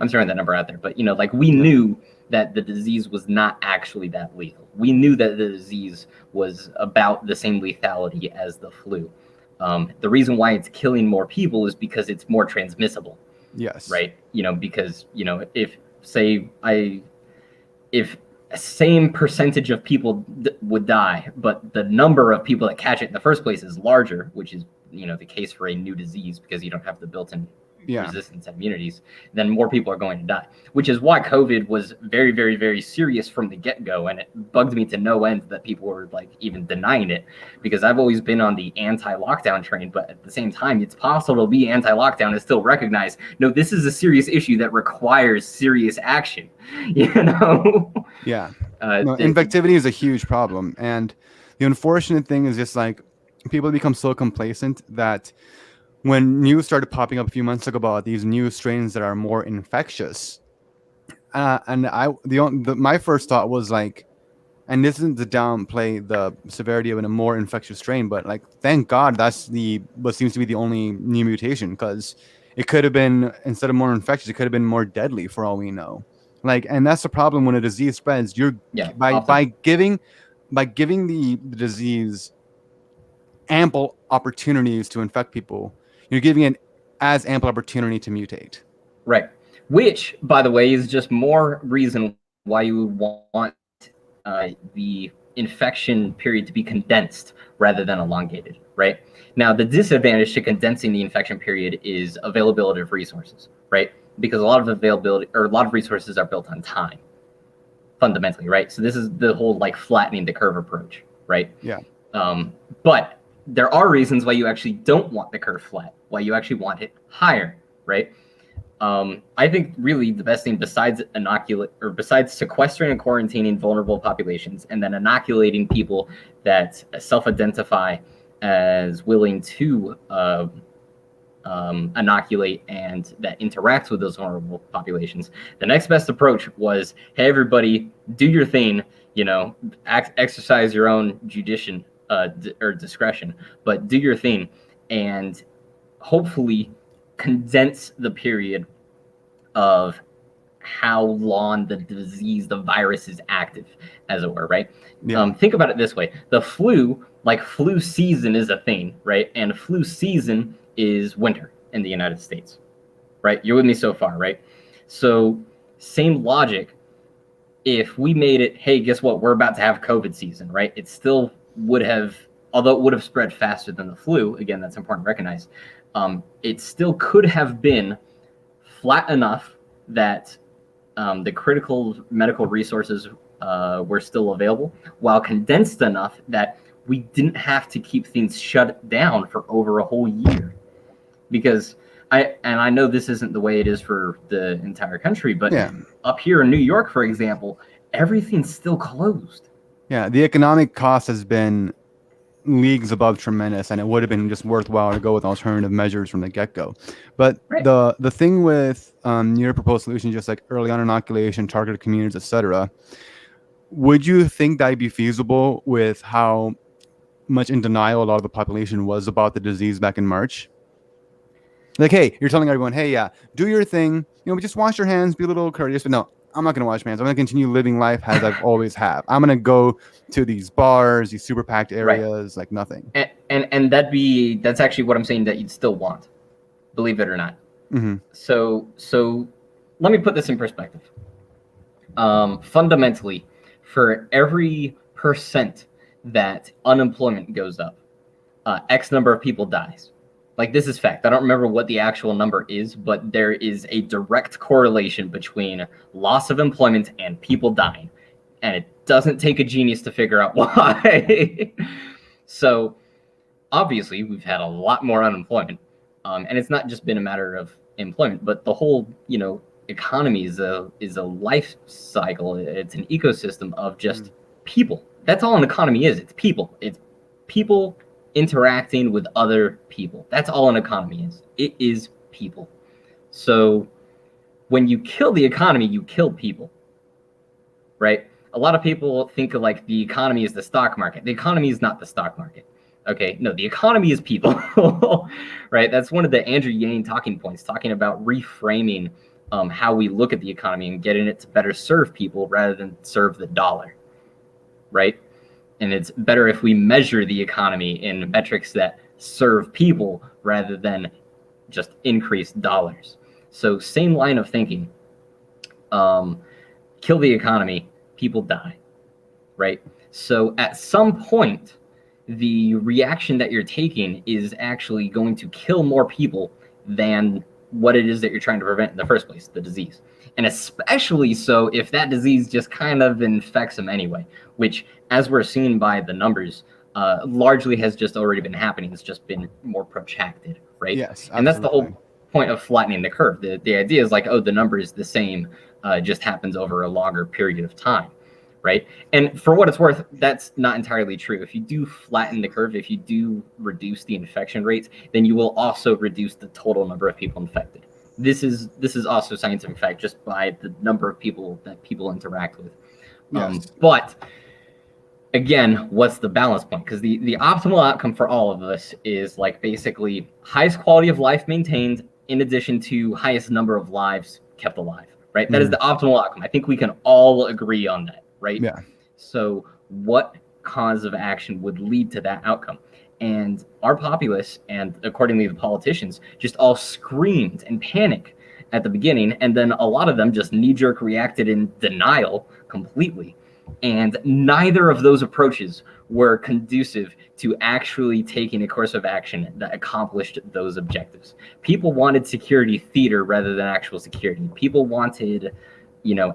I'm throwing that number out there, but like we knew that the disease was not actually that lethal. We knew that the disease was about the same lethality as the flu. The reason why it's killing more people is because it's more transmissible. Yes. Right. Because if same percentage of people would die, but the number of people that catch it in the first place is larger, which is the case for a new disease because you don't have the built-in resistance and immunities, then more people are going to die, which is why COVID was very, very, very serious from the get-go. And it bugged me to no end that people were like even denying it, because I've always been on the anti-lockdown train, but at the same time, it's possible to be anti-lockdown and still recognize, no, this is a serious issue that requires serious action, Yeah. Infectivity is a huge problem. And the unfortunate thing is just like people become so complacent that when news started popping up a few months ago about these new strains that are more infectious, and my first thought was like, and this isn't to downplay the severity of a more infectious strain, but like, thank God that's what seems to be the only new mutation, because it could have been, instead of more infectious, it could have been more deadly for all we know. Like, and that's the problem when a disease spreads. By giving the disease ample opportunities to infect people, you're giving it as ample opportunity to mutate. Right. Which, by the way, is just more reason why you would want the infection period to be condensed rather than elongated, right? Now, the disadvantage to condensing the infection period is availability of resources, right? Because a lot of resources are built on time, fundamentally, right? So this is the whole like flattening the curve approach, right? Yeah. But there are reasons why you actually don't want the curve flat, why you actually want it higher, right? I think really the best thing besides sequestering and quarantining vulnerable populations and then inoculating people that self-identify as willing to inoculate and that interacts with those vulnerable populations. The next best approach was, hey, everybody, do your thing, exercise your own or discretion, but do your thing and hopefully condense the period of how long the virus is active, as it were, right? Yeah. Think about it this way. The flu season is a thing, right? And flu season is winter in the United States, right? You're with me so far, right? So same logic, if we made it, hey, guess what? We're about to have COVID season, right? It still would have, although it would have spread faster than the flu, again, that's important to recognize, it still could have been flat enough that the critical medical resources were still available, while condensed enough that we didn't have to keep things shut down for over a whole year. Because I know this isn't the way it is for the entire country, but up here in New York, for example, everything's still closed. Yeah, the economic cost has been leagues above tremendous, and it would have been just worthwhile to go with alternative measures from the get-go. But the thing with your proposed solution, just like early on inoculation, targeted communities, etc., would you think that'd be feasible with how much in denial a lot of the population was about the disease back in March? Like, hey, you're telling everyone, hey, yeah, do your thing, just wash your hands, be a little courteous. But no, I'm not going to wash my hands. I'm going to continue living life as I've always have. I'm going to go to these bars, these super packed areas, like nothing. And that's actually what I'm saying that you'd still want, believe it or not. Mm-hmm. So let me put this in perspective. Fundamentally, for every % that unemployment goes up, X number of people dies. Like, this is fact. I don't remember what the actual number is, but there is a direct correlation between loss of employment and people dying. And it doesn't take a genius to figure out why. So obviously we've had a lot more unemployment. And it's not just been a matter of employment, but the whole, economy is a life cycle. It's an ecosystem of just people. That's all an economy is. It's people. It's people interacting with other people. That's all an economy is. It is people. So when you kill the economy, you kill people, right? A lot of people think of like the economy is the stock market. The economy is not the stock market. Okay, no, the economy is people, right? That's one of the Andrew Yang talking points, talking about reframing how we look at the economy and getting it to better serve people rather than serve the dollar, right? And it's better if we measure the economy in metrics that serve people rather than just increase dollars. So same line of thinking. Kill the economy, people die, right? So at some point, the reaction that you're taking is actually going to kill more people than what it is that you're trying to prevent in the first place, the disease. And especially so if that disease just kind of infects them anyway, which, as we're seeing by the numbers, largely has just already been happening. It's just been more protracted, right? Yes, absolutely. And that's the whole point of flattening the curve. The idea is like, oh, the number is the same, just happens over a longer period of time, right? And for what it's worth, that's not entirely true. If you do flatten the curve, if you do reduce the infection rates, then you will also reduce the total number of people infected. This is also scientific fact, just by the number of people that people interact with. Yes. But again, what's the balance point? Because the optimal outcome for all of us is like basically highest quality of life maintained in addition to highest number of lives kept alive, right? That is the optimal outcome. I think we can all agree on that, right? Yeah. So what cause of action would lead to that outcome? And our populace, and accordingly the politicians, just all screamed and panicked at the beginning, and then a lot of them just knee-jerk reacted in denial completely. And neither of those approaches were conducive to actually taking a course of action that accomplished those objectives. People wanted security theater rather than actual security. People wanted,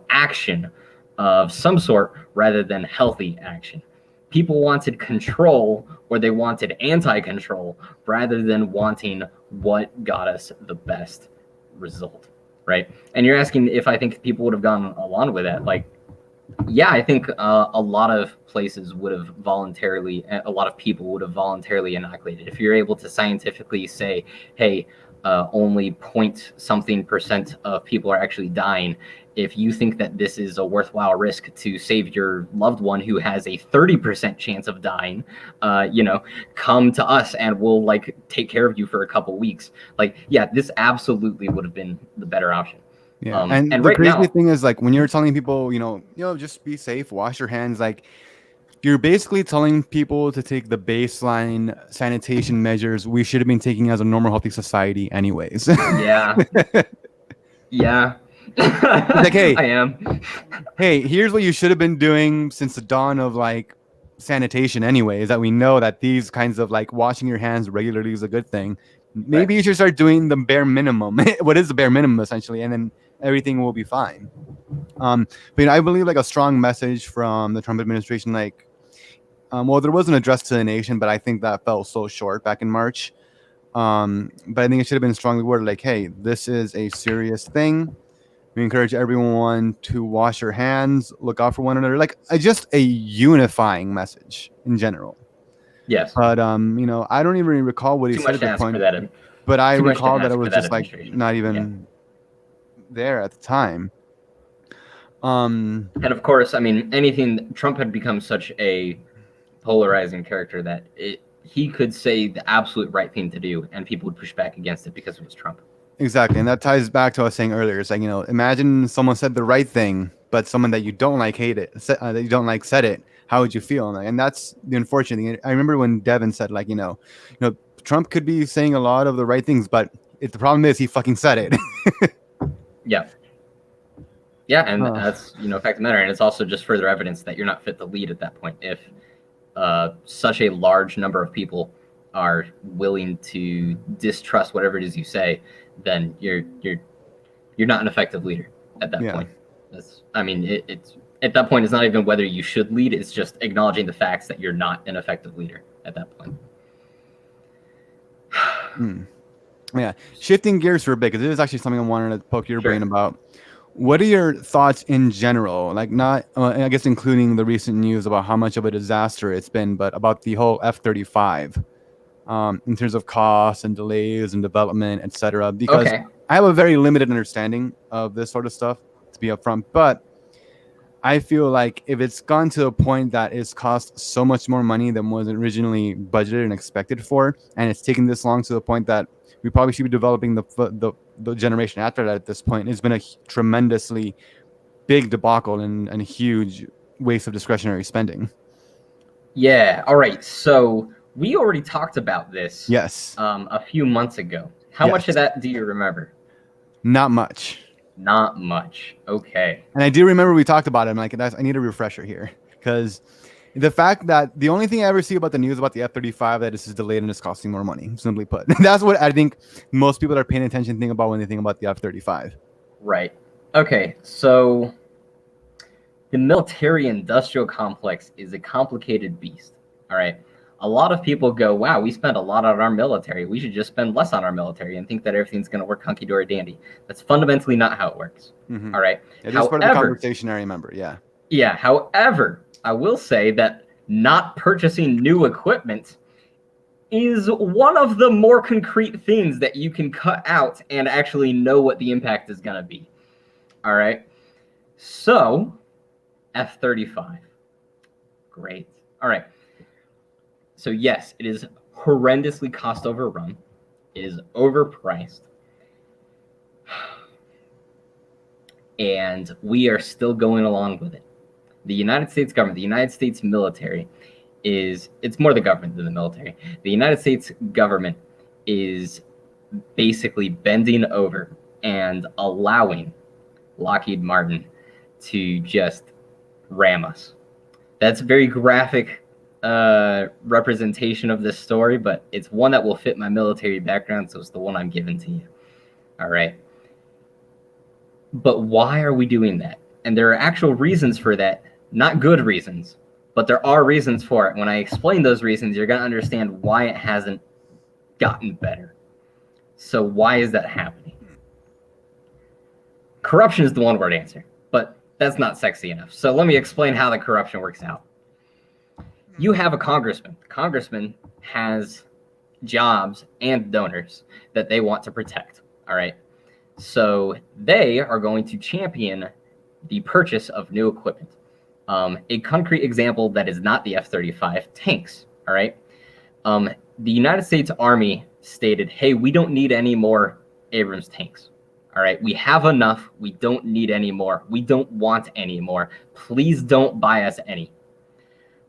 action of some sort rather than healthy action. People wanted control, or they wanted anti-control rather than wanting what got us the best result, right? And you're asking if I think people would have gone along with that. Like, yeah, I think a lot of places would have voluntarily, a lot of people would have voluntarily inoculated. If you're able to scientifically say, hey, only point something % of people are actually dying, if you think that this is a worthwhile risk to save your loved one who has a 30% chance of dying, come to us and we'll like take care of you for a couple weeks. Like, yeah, this absolutely would have been the better option. Yeah, and the right crazy now, thing is, like, when you're telling people, just be safe, wash your hands, like, you're basically telling people to take the baseline sanitation measures we should have been taking as a normal, healthy society, anyways. Yeah. Yeah. Like, hey, I am. Hey, here's what you should have been doing since the dawn of like sanitation, anyways. That we know that these kinds of like washing your hands regularly is a good thing. Maybe you should start doing the bare minimum. What is the bare minimum, essentially, and then everything will be fine. But I believe like a strong message from the Trump administration, like, well, there was an address to the nation, but I think that fell so short back in March. But I think it should have been strongly worded, like, hey, this is a serious thing. We encourage everyone to wash your hands, look out for one another, like just a unifying message in general. Yes. But I don't even recall what he said at the point. But I recall that it was just like not even there at the time. And of course, I mean, Trump had become such a polarizing character that he could say the absolute right thing to do, and people would push back against it because it was Trump. Exactly, and that ties back to what I was saying earlier. It's like, imagine someone said the right thing, but someone that you don't like hate it, that you don't like said it. How would you feel? And that's the unfortunate thing. I remember when Devin said, like, Trump could be saying a lot of the right things, but the problem is he fucking said it. Yeah. Yeah, and that's, fact of the matter. And it's also just further evidence that you're not fit to lead at that point. If such a large number of people are willing to distrust whatever it is you say, then you're not an effective leader at that point. It's at that point, it's not even whether you should lead, it's just acknowledging the facts that you're not an effective leader at that point. Yeah. Shifting gears for a bit, because it is actually something I wanted to poke your brain about. What are your thoughts in general? Like, not, I guess, including the recent news about how much of a disaster it's been, but about the whole F-35 in terms of costs and delays and development, etc. Because I have a very limited understanding of this sort of stuff, to be upfront, but I feel like if it's gone to a point that it's cost so much more money than was originally budgeted and expected for, and it's taken this long to the point that we probably should be developing the generation after that at this point, it's been a tremendously big debacle and huge waste of discretionary spending. Yeah. All right. So we already talked about this Yes. a few months ago. How much of that do you remember? Not much. Not much. Okay. And I do remember we talked about it. I'm like, I need a refresher here, because the fact that the only thing I ever see about the news about the F-35 that this is delayed and it's costing more money, simply put. That's what I think most people that are paying attention think about when they think about the F-35. Right. Okay. So the military-industrial complex is a complicated beast. All right. A lot of people go, wow, we spend a lot on our military. We should just spend less on our military and think that everything's going to work hunky-dory dandy. That's fundamentally not how it works. Mm-hmm. All right. It is part of the conversation, I remember. Yeah. Yeah. However, I will say that not purchasing new equipment is one of the more concrete things that you can cut out and actually know what the impact is going to be. All right. So, F-35. Great. All right. So yes, it is horrendously cost overrun. It is overpriced. And we are still going along with it. The United States government, the United States military it's more the government than the military. The United States government is basically bending over and allowing Lockheed Martin to just ram us. That's a very graphic representation of this story, but it's one that will fit my military background, so it's the one I'm giving to you. All right. But why are we doing that? And there are actual reasons for that, not good reasons, but there are reasons for it. When I explain those reasons, you're going to understand why it hasn't gotten better. So why is that happening? Corruption is the one-word answer, but that's not sexy enough. So let me explain how the corruption works out. You have a congressman. The congressman has jobs and donors that they want to protect. All right. So they are going to champion the purchase of new equipment. A concrete example that is not the F-35, tanks. All right. The United States Army stated, hey, we don't need any more Abrams tanks. All right. We have enough. We don't need any more. We don't want any more. Please don't buy us any.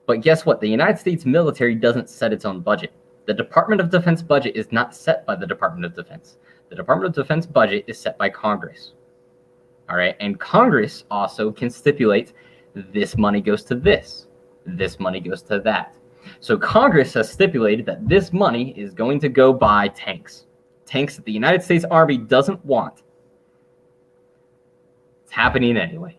But guess what? The United States military doesn't set its own budget. The Department of Defense budget is not set by the Department of Defense. The Department of Defense budget is set by Congress. All right. And Congress also can stipulate this money goes to this. This money goes to that. So Congress has stipulated that this money is going to go buy tanks. Tanks that the United States Army doesn't want. It's happening anyway.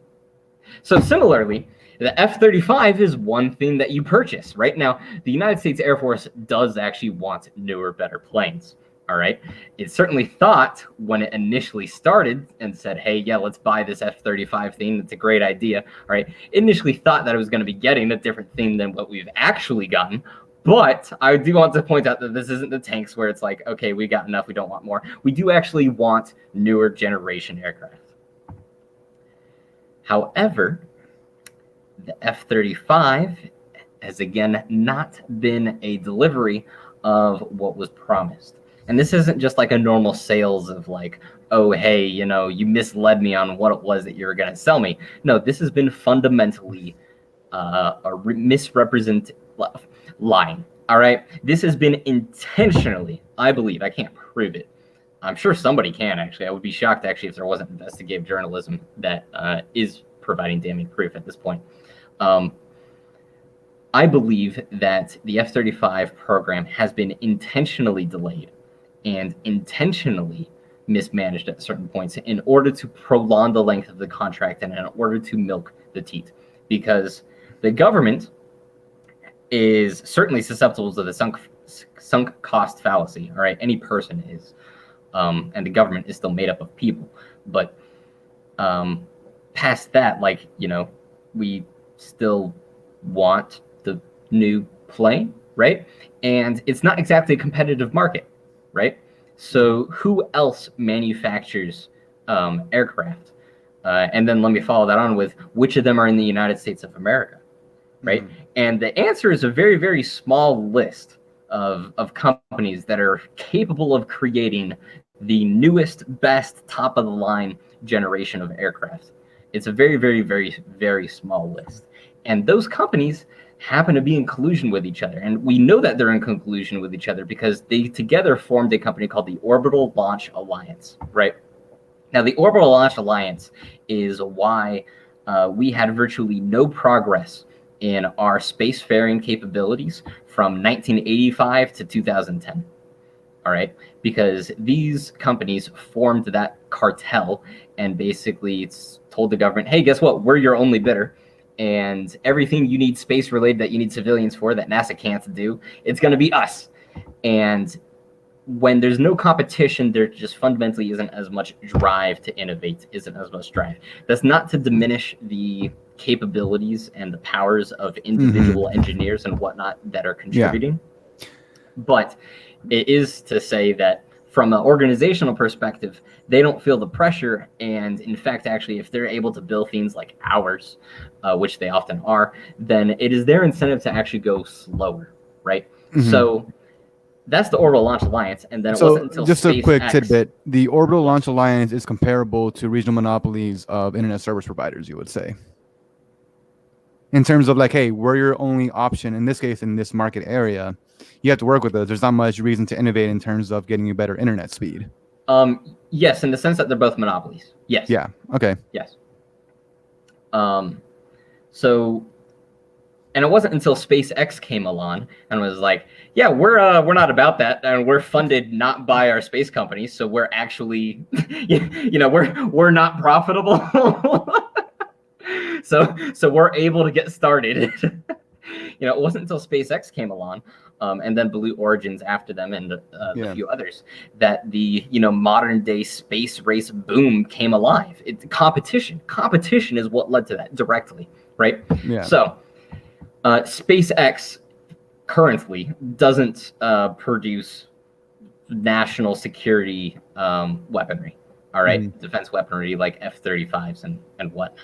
So similarly, the F-35 is one thing that you purchase. Right now, the United States Air Force does actually want newer, better planes. All right. It certainly thought when it initially started and said, hey, yeah, let's buy this F-35 thing. That's a great idea. All right. It initially thought that it was going to be getting a different thing than what we've actually gotten. But I do want to point out that this isn't the tanks where it's like, okay, we got enough. We don't want more. We do actually want newer generation aircraft. However, the F-35 has again not been a delivery of what was promised. And this isn't just like a normal sales of like, oh, hey, you know, you misled me on what it was that you were going to sell me. No, this has been fundamentally misrepresent lying. All right. This has been intentionally, I believe, I can't prove it. I'm sure somebody can, actually. I would be shocked, actually, if there wasn't investigative journalism that is providing damning proof at this point. I believe that the F-35 program has been intentionally delayed and intentionally mismanaged at certain points in order to prolong the length of the contract and in order to milk the teat. Because the government is certainly susceptible to the sunk cost fallacy. All right, any person is. And the government is still made up of people. But past that, like, you know, we still want the new plane, right? And it's not exactly a competitive market, right? So who else manufactures aircraft? And then let me follow that on with which of them are in the United States of America, right? Mhm. And the answer is a very, very small list of companies that are capable of creating the newest, best, top of the line generation of aircraft. It's a very, very, very, very small list. And those companies happen to be in collusion with each other. And we know that they're in collusion with each other because they together formed a company called the Orbital Launch Alliance, right? Now, the Orbital Launch Alliance is why we had virtually no progress in our spacefaring capabilities from 1985 to 2010. All right, because these companies formed that cartel and basically it's told the government, hey, guess what? We're your only bidder. And everything you need space related that you need civilians for that NASA can't do, it's going to be us. And when there's no competition, there just fundamentally isn't as much drive to innovate, isn't as much drive. That's not to diminish the capabilities and the powers of individual engineers and whatnot that are contributing. Yeah. But it is to say that from an organizational perspective, they don't feel the pressure. And in fact, actually, if they're able to build things like ours, which they often are, then it is their incentive to actually go slower, right? So that's the Orbital Launch Alliance. And then it wasn't until just SpaceX, a quick tidbit. The Orbital Launch Alliance is comparable to regional monopolies of internet service providers, you would say. In terms of like, hey, we're your only option, in this case, in this market area, you have to work with us. There's not much reason to innovate in terms of getting you better internet speed. Yes, in the sense that they're both monopolies. Yes. Yeah. Okay. Yes. So, and it wasn't until SpaceX came along and was like, yeah, we're not about that, and we're funded not by our space companies, so we're actually, we're not profitable. So we're able to get started. It wasn't until SpaceX came along, and then Blue Origins after them, and a few others, that the modern day space race boom came alive. Competition is what led to that directly, right? Yeah. So SpaceX currently doesn't produce national security weaponry. All right, defense weaponry like F-35s and whatnot.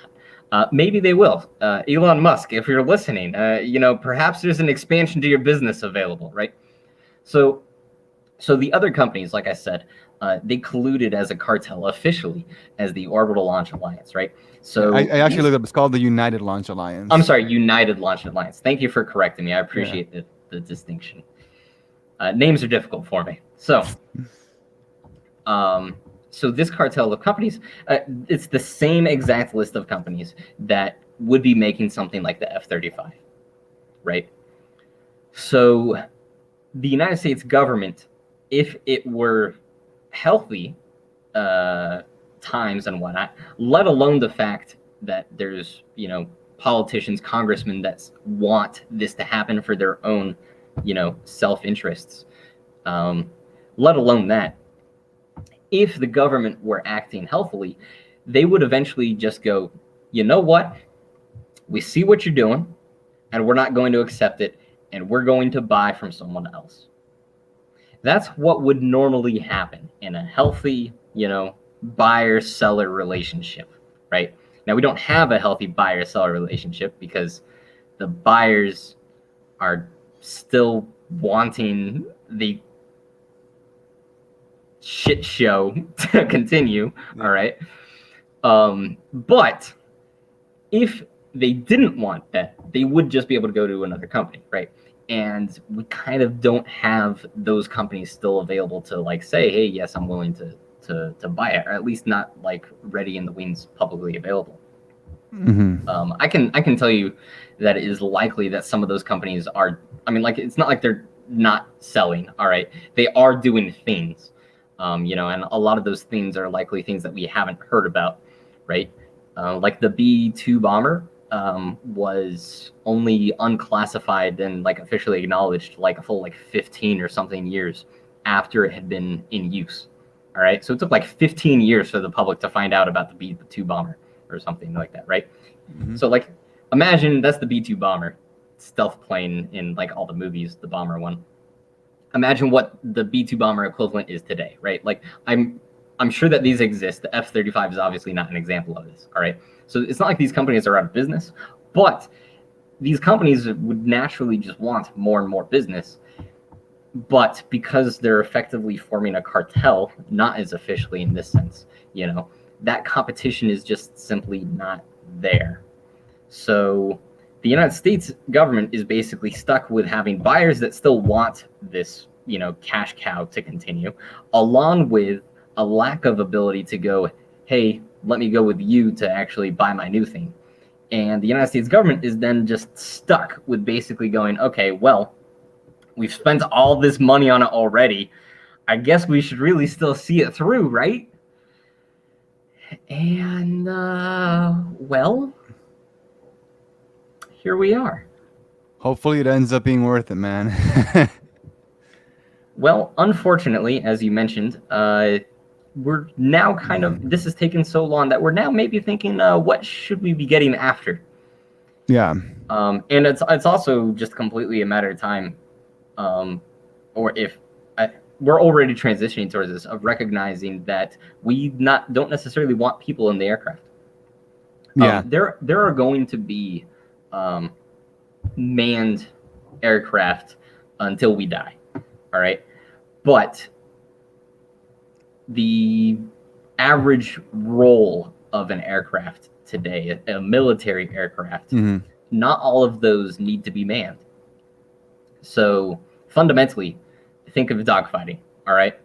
Maybe they will. Elon Musk, if you're listening, perhaps there's an expansion to your business available, right? So the other companies, like I said, they colluded as a cartel officially as the Orbital Launch Alliance, right? So I actually looked up. It's called the United Launch Alliance. I'm sorry, United Launch Alliance. Thank you for correcting me. I appreciate the distinction. Names are difficult for me. So this cartel of companies, it's the same exact list of companies that would be making something like the F-35, right? So the United States government, if it were healthy times and whatnot, let alone the fact that there's, politicians, congressmen that want this to happen for their own, self-interests, let alone that, if the government were acting healthily, they would eventually just go, you know what? We see what you're doing, and we're not going to accept it, and we're going to buy from someone else. That's what would normally happen in a healthy, buyer-seller relationship, right? Now, we don't have a healthy buyer-seller relationship because the buyers are still wanting the shit show to continue. All right. But if they didn't want that, they would just be able to go to another company, right? And we kind of don't have those companies still available to like say, hey, yes, I'm willing to buy it, or at least not like ready in the wings publicly available. I can tell you that it is likely that some of those companies are, it's not like they're not selling. All right. They are doing things. And a lot of those things are likely things that we haven't heard about, right? Like the B-2 bomber was only unclassified and like officially acknowledged like a full 15 or something years after it had been in use. All right, so it took 15 years for the public to find out about the B-2 bomber or something like that, right? So imagine that's the B-2 bomber, stealth plane in all the movies, the bomber one. imagine what the B-2 bomber equivalent is today, right? Like I'm sure that these exist. The F-35 is obviously not an example of this, all right? So it's not like these companies are out of business, but these companies would naturally just want more and more business. But because they're effectively forming a cartel, not as officially in this sense, that competition is just simply not there. So the United States government is basically stuck with having buyers that still want this, cash cow to continue, along with a lack of ability to go, hey, let me go with you to actually buy my new thing. And the United States government is then just stuck with basically going, okay, well, we've spent all this money on it already. I guess we should really still see it through, right? And, well, here we are. Hopefully it ends up being worth it, man. Well, unfortunately, as you mentioned, we're now this has taken so long that we're now maybe thinking, what should we be getting after? Yeah. And it's also just completely a matter of time, or if we're already transitioning towards this, of recognizing that we don't necessarily want people in the aircraft. Yeah. There are going to be manned aircraft until we die. All right. But the average role of an aircraft today, a military aircraft, not all of those need to be manned. So fundamentally, think of dogfighting. All right.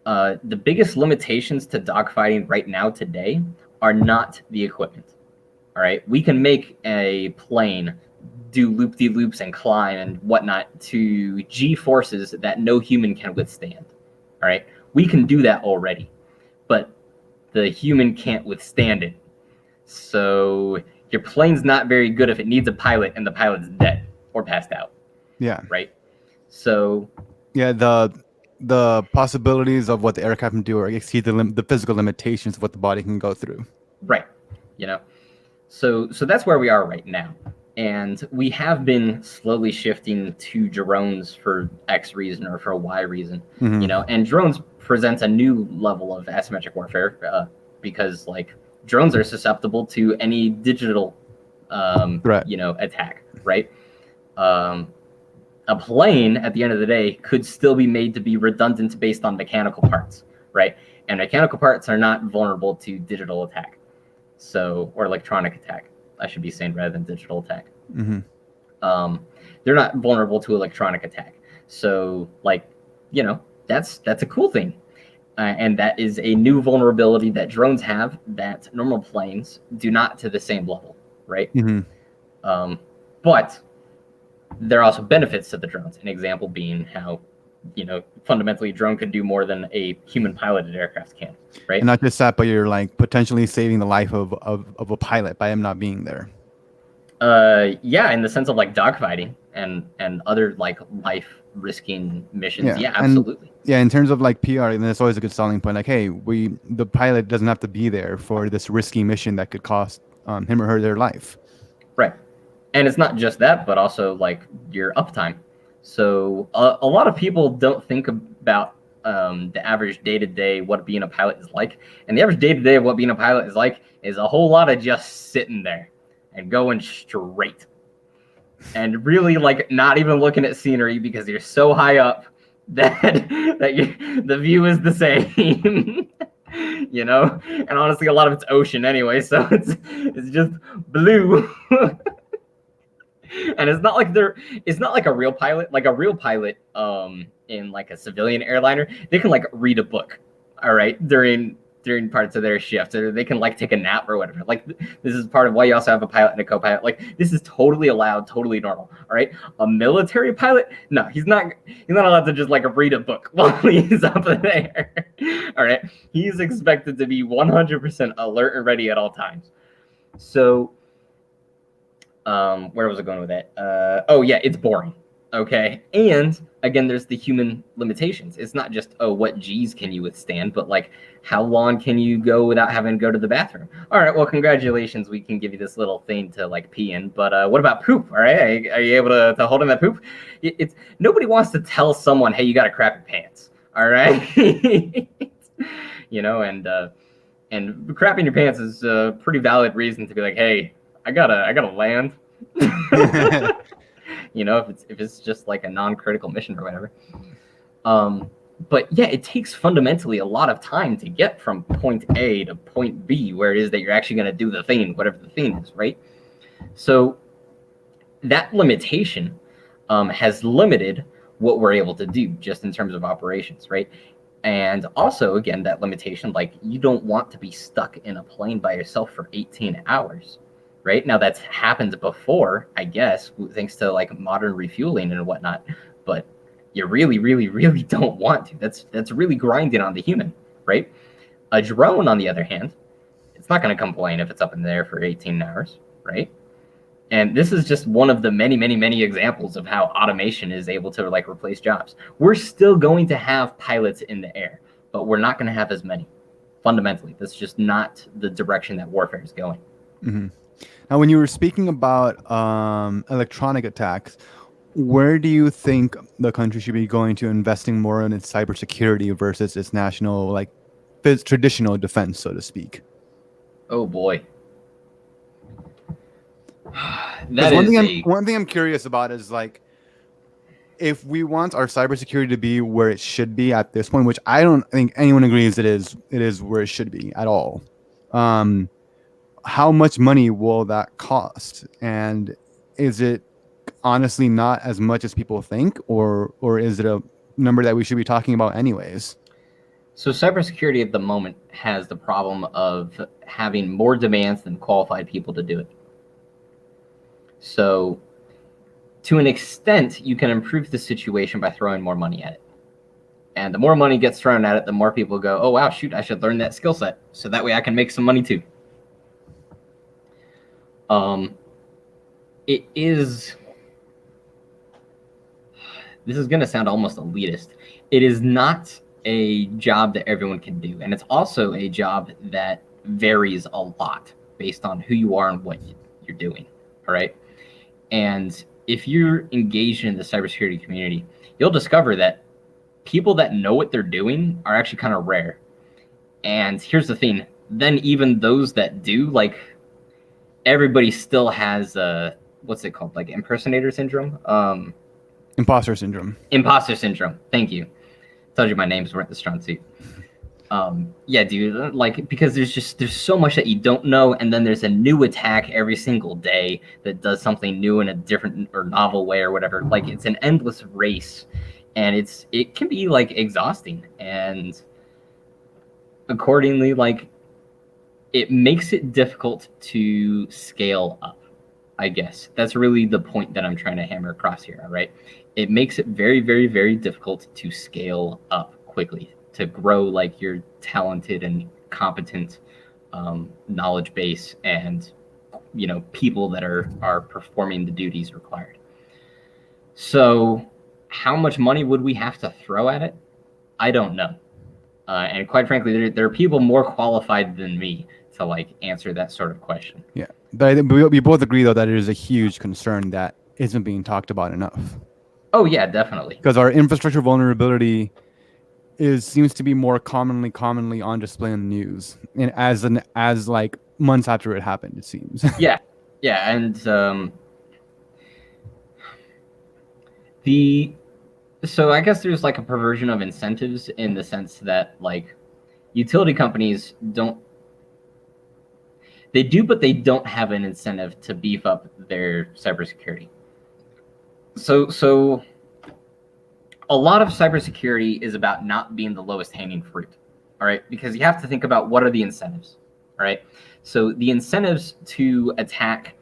The biggest limitations to dogfighting right now today are not the equipment. All right. We can make a plane do loop-de-loops and climb and whatnot to G-forces that no human can withstand. All right. We can do that already, but the human can't withstand it. So your plane's not very good if it needs a pilot and the pilot's dead or passed out. Yeah. Right. So. Yeah. The possibilities of what the aircraft can do or exceed the physical limitations of what the body can go through. Right. So that's where we are right now. And we have been slowly shifting to drones for X reason or for a Y reason, and drones present a new level of asymmetric warfare because drones are susceptible to any digital, attack, right? A plane at the end of the day could still be made to be redundant based on mechanical parts, right? And mechanical parts are not vulnerable to digital attack. Or electronic attack, I should be saying, rather than digital attack. They're not vulnerable to electronic attack. So, that's a cool thing. And that is a new vulnerability that drones have that normal planes do not to the same level, right? But there are also benefits to the drones. An example being how, fundamentally a drone can do more than a human piloted aircraft can, right? And not just that, but you're potentially saving the life of a pilot by him not being there. Yeah, in the sense of dogfighting and other life risking missions. Yeah, absolutely. In terms of PR, and that's always a good selling point. Hey, the pilot doesn't have to be there for this risky mission that could cost him or her their life. Right. And it's not just that, but also your uptime. So a lot of people don't think about the average day-to-day what being a pilot is like. And the average day-to-day of what being a pilot is like is a whole lot of just sitting there and going straight. And really not even looking at scenery because you're so high up that the view is the same. And honestly a lot of it's ocean anyway, so it's just blue. And it's not like a real pilot. Like a real pilot in a civilian airliner, they can read a book, all right, during parts of their shift, or they can take a nap or whatever. This is part of why you also have a pilot and a co-pilot. This is totally allowed, totally normal, all right? A military pilot, no, he's not allowed to just read a book while he's up in the air. All right, he's expected to be 100% alert and ready at all times. So where was I going with that? Oh yeah, it's boring. Okay. And again, there's the human limitations. It's not just, oh, what G's can you withstand, but like, how long can you go without having to go to the bathroom? All right, well, congratulations. We can give you this little thing to like pee in, but what about poop? All right. Are you able to hold in that poop? It's nobody wants to tell someone, hey, you got to crap your pants. All right. You know, and crapping your pants is a pretty valid reason to be like, hey, I gotta land. You know, if it's just like a non-critical mission or whatever. But yeah, it takes fundamentally a lot of time to get from point A to point B, where it is that you're actually going to do the thing, whatever the thing is, right? So that limitation has limited what we're able to do just in terms of operations, right? And also, again, that limitation, like you don't want to be stuck in a plane by yourself for 18 hours. Right now, that's happened before, I guess, thanks to like modern refueling and whatnot. But you really, really, really don't want to. That's really grinding on the human, right? A drone, on the other hand, it's not going to complain if it's up in there for 18 hours, right? And this is just one of the many, many, many examples of how automation is able to like replace jobs. We're still going to have pilots in the air, but we're not going to have as many. Fundamentally, that's just not the direction that warfare is going. Mm-hmm. Now, when you were speaking about electronic attacks, where do you think the country should be going to investing more in its cybersecurity versus its national, like, traditional defense, so to speak? Oh boy, one thing I'm curious about is like, if we want our cybersecurity to be where it should be at this point, which I don't think anyone agrees it is where it should be at all. How much money will that cost? And is it honestly not as much as people think, or is it a number that we should be talking about anyways? So cybersecurity at the moment has the problem of having more demands than qualified people to do it. So to an extent, you can improve the situation by throwing more money at it. And the more money gets thrown at it, the more people go, oh, wow, shoot, I should learn that skill set. So that way I can make some money too. This is going to sound almost elitist. It is not a job that everyone can do. And it's also a job that varies a lot based on who you are and what you're doing. All right. And if you're engaged in the cybersecurity community, you'll discover that people that know what they're doing are actually kind of rare. And here's the thing. Then even those that do, like, everybody still has what's it called? Like impersonator syndrome? Imposter syndrome. Imposter syndrome. Thank you. Told you my names weren't the strong suit. Yeah, dude, like, because there's so much that you don't know, and then there's a new attack every single day that does something new in a different or novel way or whatever. Like, it's an endless race, and it can be like exhausting, and accordingly, like, it makes it difficult to scale up. I guess that's really the point that I'm trying to hammer across here. All right, it makes it very, very, very difficult to scale up quickly, to grow like your talented and competent knowledge base and, you know, people that are performing the duties required. So how much money would we have to throw at it? I don't know. And quite frankly, there are people more qualified than me to like answer that sort of question. Yeah, but I think we both agree though that it is a huge concern that isn't being talked about enough. Oh yeah, definitely. Because our infrastructure vulnerability seems to be more commonly on display in the news, and as like months after it happened, it seems. Yeah, and so I guess there's like a perversion of incentives in the sense that like utility companies they do, but they don't have an incentive to beef up their cybersecurity. So a lot of cybersecurity is about not being the lowest hanging fruit, all right? Because you have to think about what are the incentives, all right? So the incentives to attack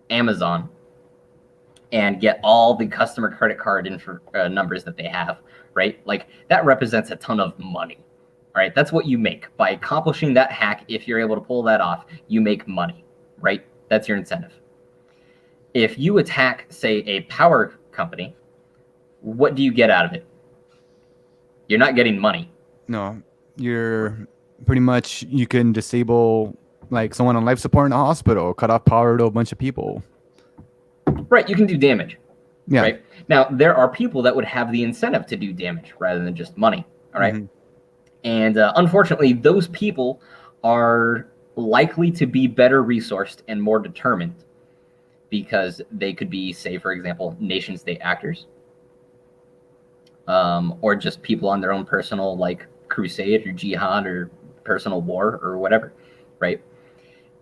Amazon and get all the customer credit card numbers that they have, right? Like that represents a ton of money, all right? That's what you make by accomplishing that hack. If you're able to pull that off, you make money, right? That's your incentive. If you attack, say, a power company, what do you get out of it? You're not getting money. No, you're pretty much, you can disable like someone on life support in a hospital, cut off power to a bunch of people. Right, you can do damage. Yeah. Right? Now, there are people that would have the incentive to do damage rather than just money. All right? Mhm. And unfortunately, those people are likely to be better resourced and more determined because they could be, say, for example, nation state actors, or just people on their own personal like crusade or jihad or personal war or whatever, right?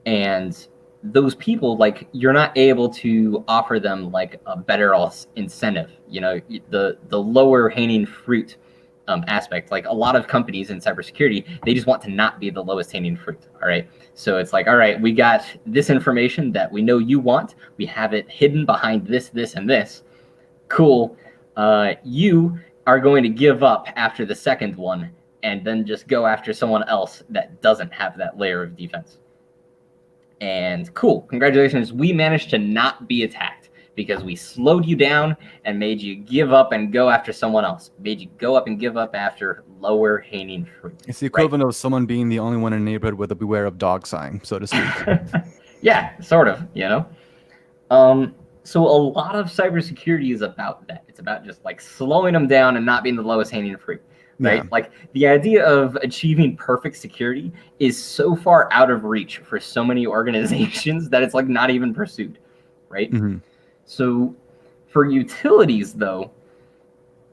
And those people, like, you're not able to offer them like a better incentive. You know, the lower hanging fruit aspect. Like a lot of companies in cybersecurity, they just want to not be the lowest hanging fruit. All right. So it's like, all right, we got this information that we know you want. We have it hidden behind this, this, and this. Cool. You are going to give up after the second one and then just go after someone else that doesn't have that layer of defense. And cool, congratulations, we managed to not be attacked because we slowed you down and made you give up and go after someone else. Made you go up and give up after lower hanging fruit. It's the equivalent of someone being the only one in a neighborhood with a beware of dog sign, so to speak. Yeah, sort of, you know? So a lot of cybersecurity is about that. It's about just like slowing them down and not being the lowest hanging fruit. Right? Yeah. Like the idea of achieving perfect security is so far out of reach for so many organizations that it's like not even pursued, right? Mm-hmm. So for utilities though,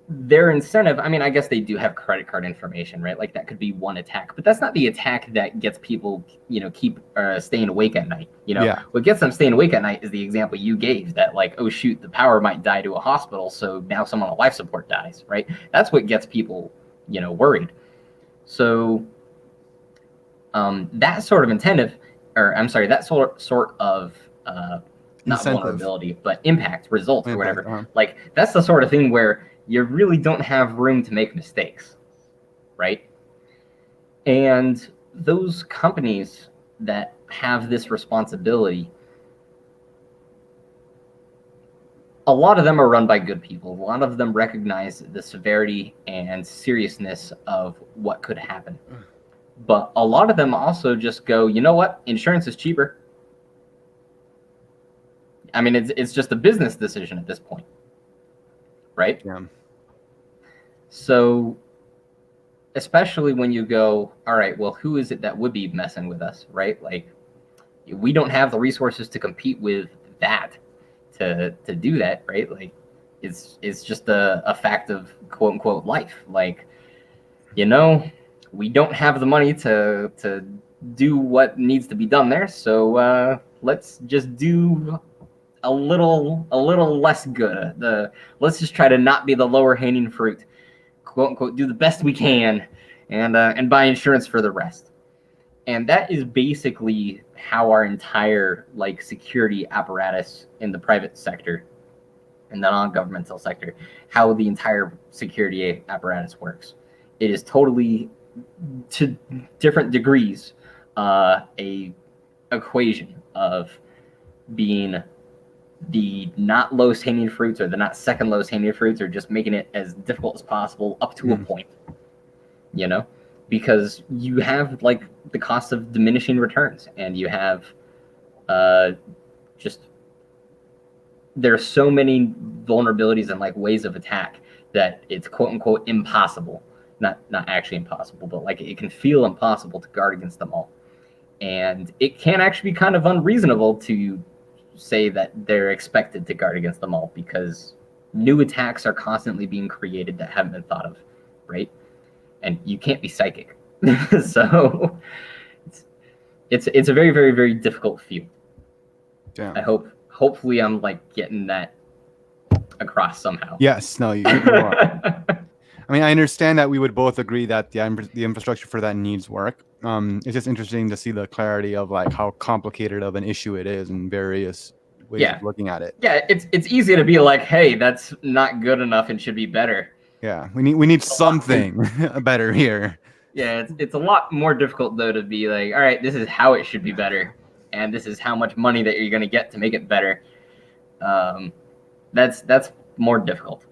their incentive, I mean, I guess they do have credit card information, right? Like that could be one attack, but that's not the attack that gets people, you know, keep staying awake at night. You know, Yeah. What gets them staying awake at night is the example you gave that like, oh shoot, the power might die to a hospital. So now someone on life support dies, right? That's what gets people, you know, worried. So that sort of incentive, or I'm sorry, that sort of not Incentive. vulnerability, but impact, result, or whatever. Uh-huh. Like that's the sort of thing where you really don't have room to make mistakes, right? And those companies that have this responsibility, a lot of them are run by good people. A lot of them recognize the severity and seriousness of what could happen. But a lot of them also just go, you know what? Insurance is cheaper. I mean, it's just a business decision at this point, right? Yeah. So, especially when you go, all right, well, who is it that would be messing with us, right? Like, we don't have the resources to compete with that, to do that, right? Like, it's just a fact of quote unquote life. Like, you know, we don't have the money to do what needs to be done there, so let's just do a little less good. Let's just try to not be the lower hanging fruit, quote unquote, do the best we can, and buy insurance for the rest. And that is basically how our entire like security apparatus in the private sector and the non-governmental sector, how the entire security apparatus works. It is totally, to different degrees, a equation of being the not lowest hanging fruits or the not second lowest hanging fruits, or just making it as difficult as possible up to a point, you know, because you have like the cost of diminishing returns, and you have just, there are so many vulnerabilities and like ways of attack that it's quote unquote impossible, not actually impossible, but like it can feel impossible to guard against them all. And it can actually be kind of unreasonable to say that they're expected to guard against them all, because new attacks are constantly being created that haven't been thought of, right? And you can't be psychic. So it's a very, very, very difficult field. Damn. Hopefully I'm like getting that across somehow. Yes, no, you are. I mean, I understand that we would both agree that the infrastructure for that needs work. It's just interesting to see the clarity of like how complicated of an issue it is and various ways of looking at it. Yeah, it's easy to be like, hey, that's not good enough and should be better. Yeah, we need something better here. Yeah, it's a lot more difficult though to be like, all right, this is how it should be better, and this is how much money that you're going to get to make it better. That's more difficult.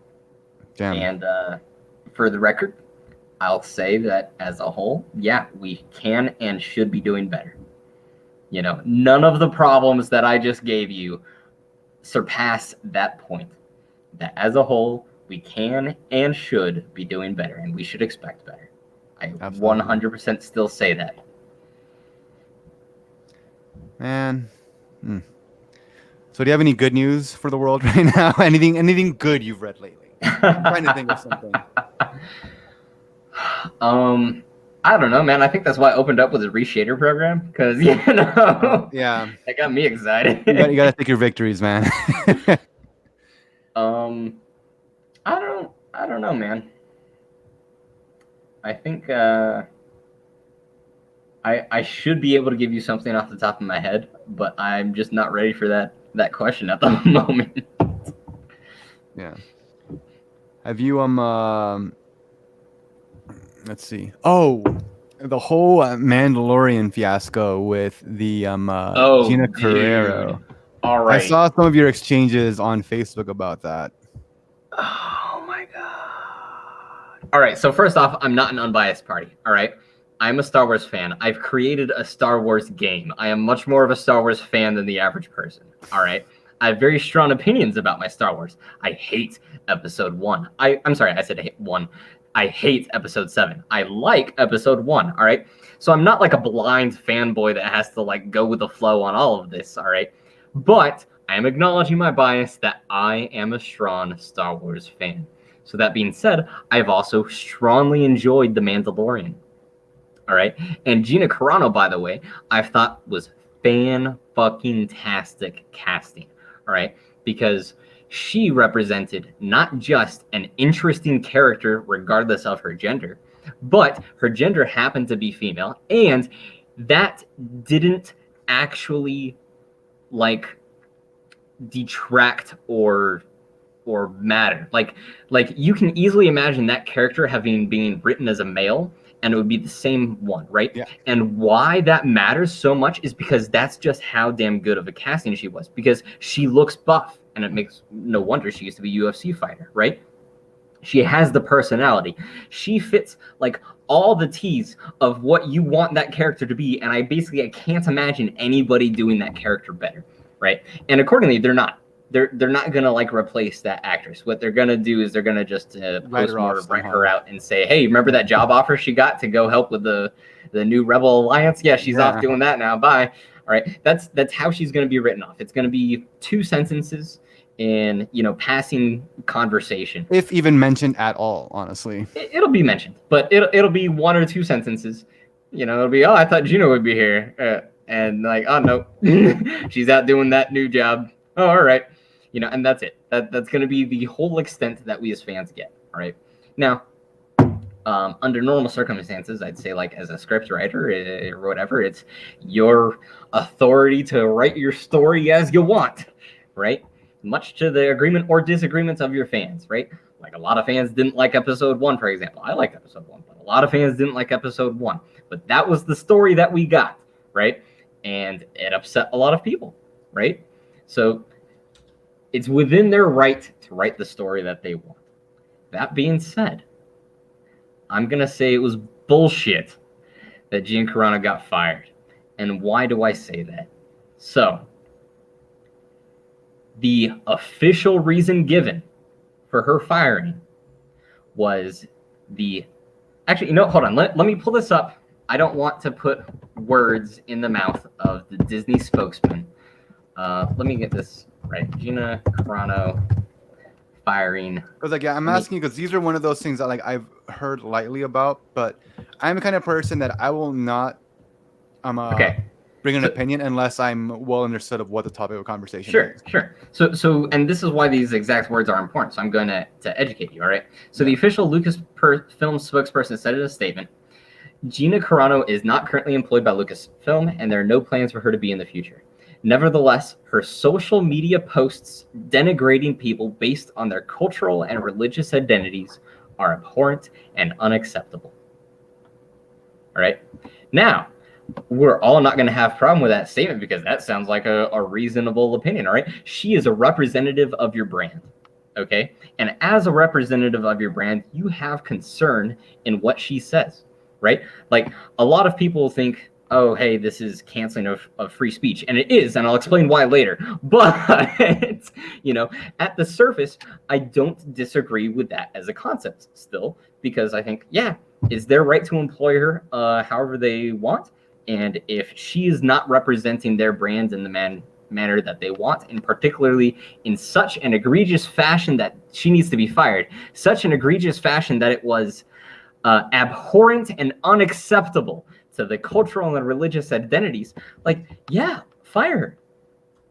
Damn. And for the record, I'll say that as a whole, yeah, we can and should be doing better. You know, none of the problems that I just gave you surpass that point. That as a whole, we can and should be doing better, and we should expect better. I Absolutely. 100% still say that. Man. So do you have any good news for the world right now? Anything good you've read lately? I'm trying to think of something. I don't know, man. I think that's why I opened up with a reshader program, because yeah, Yeah. that got me excited. You gotta take your victories, man. I don't know, man. I think I should be able to give you something off the top of my head, but I'm just not ready for that question at the moment. Yeah. Have you let's see. Oh, the whole Mandalorian fiasco with the Gina Carrero. All right. I saw some of your exchanges on Facebook about that. Oh my god. All right, so first off, I'm not an unbiased party, all right? I'm a Star Wars fan. I've created a Star Wars game. I am much more of a Star Wars fan than the average person, all right? I have very strong opinions about my Star Wars. I hate Episode 1. I'm sorry, I said hate 1. I hate Episode 7. I like Episode 1, all right? So I'm not like a blind fanboy that has to like go with the flow on all of this, all right? But I am acknowledging my bias that I am a strong Star Wars fan. So that being said, I've also strongly enjoyed The Mandalorian. All right. And Gina Carano, by the way, I thought was fan-fucking-tastic casting. All right. Because she represented not just an interesting character regardless of her gender, but her gender happened to be female. And that didn't actually like detract or matter. Like you can easily imagine that character being written as a male, and it would be the same one, right? Yeah. And why that matters so much is because that's just how damn good of a casting she was, because she looks buff, and it makes no wonder she used to be a UFC fighter, right? She has the personality. She fits like all the T's of what you want that character to be, and I can't imagine anybody doing that character better, right? And accordingly, they're not. They're not gonna like replace that actress. What they're gonna do is they're gonna just write her out and say, "Hey, remember that job offer she got to go help with the new Rebel Alliance? Yeah, she's off doing that now. Bye." All right, that's how she's gonna be written off. It's gonna be 2 sentences in passing conversation, if even mentioned at all. Honestly, it'll be mentioned, but it'll be 1 or 2 sentences. It'll be, "Oh, I thought Gina would be here," and like, "Oh no, she's out doing that new job." Oh, all right. And that's it. That's going to be the whole extent that we as fans get. All right. Now, under normal circumstances, I'd say like as a script writer or whatever, it's your authority to write your story as you want, right? Much to the agreement or disagreements of your fans, right? Like a lot of fans didn't like Episode 1, for example. I liked Episode 1, but a lot of fans didn't like Episode 1. But that was the story that we got, right? And it upset a lot of people, right? So it's within their right to write the story that they want. That being said, I'm going to say it was bullshit that Gina Carano got fired. And why do I say that? So, the official reason given for her firing was actually, hold on. Let me pull this up. I don't want to put words in the mouth of the Disney spokesman. Let me get this right. Gina Carano firing. Because I'm asking you because these are one of those things that I've heard lightly about, but I'm the kind of person that I will not bring an opinion unless I'm well understood of what the topic of conversation is. Sure. So, and this is why these exact words are important. So I'm going to educate you. All right. So the official Lucasfilm spokesperson said in a statement, Gina Carano is not currently employed by Lucasfilm, and there are no plans for her to be in the future. Nevertheless, her social media posts denigrating people based on their cultural and religious identities are abhorrent and unacceptable. All right. Now, we're all not going to have a problem with that statement because that sounds like a reasonable opinion. All right. She is a representative of your brand. Okay. And as a representative of your brand, you have concern in what she says, right? Like a lot of people think, oh, hey, this is canceling of free speech. And it is. And I'll explain why later. But, at the surface, I don't disagree with that as a concept still, because I think, yeah, it's their right to employ her however they want. And if she is not representing their brand in the manner that they want, and particularly in such an egregious fashion that she needs to be fired, such an egregious fashion that it was abhorrent and unacceptable to the cultural and religious identities, like, yeah, fire her.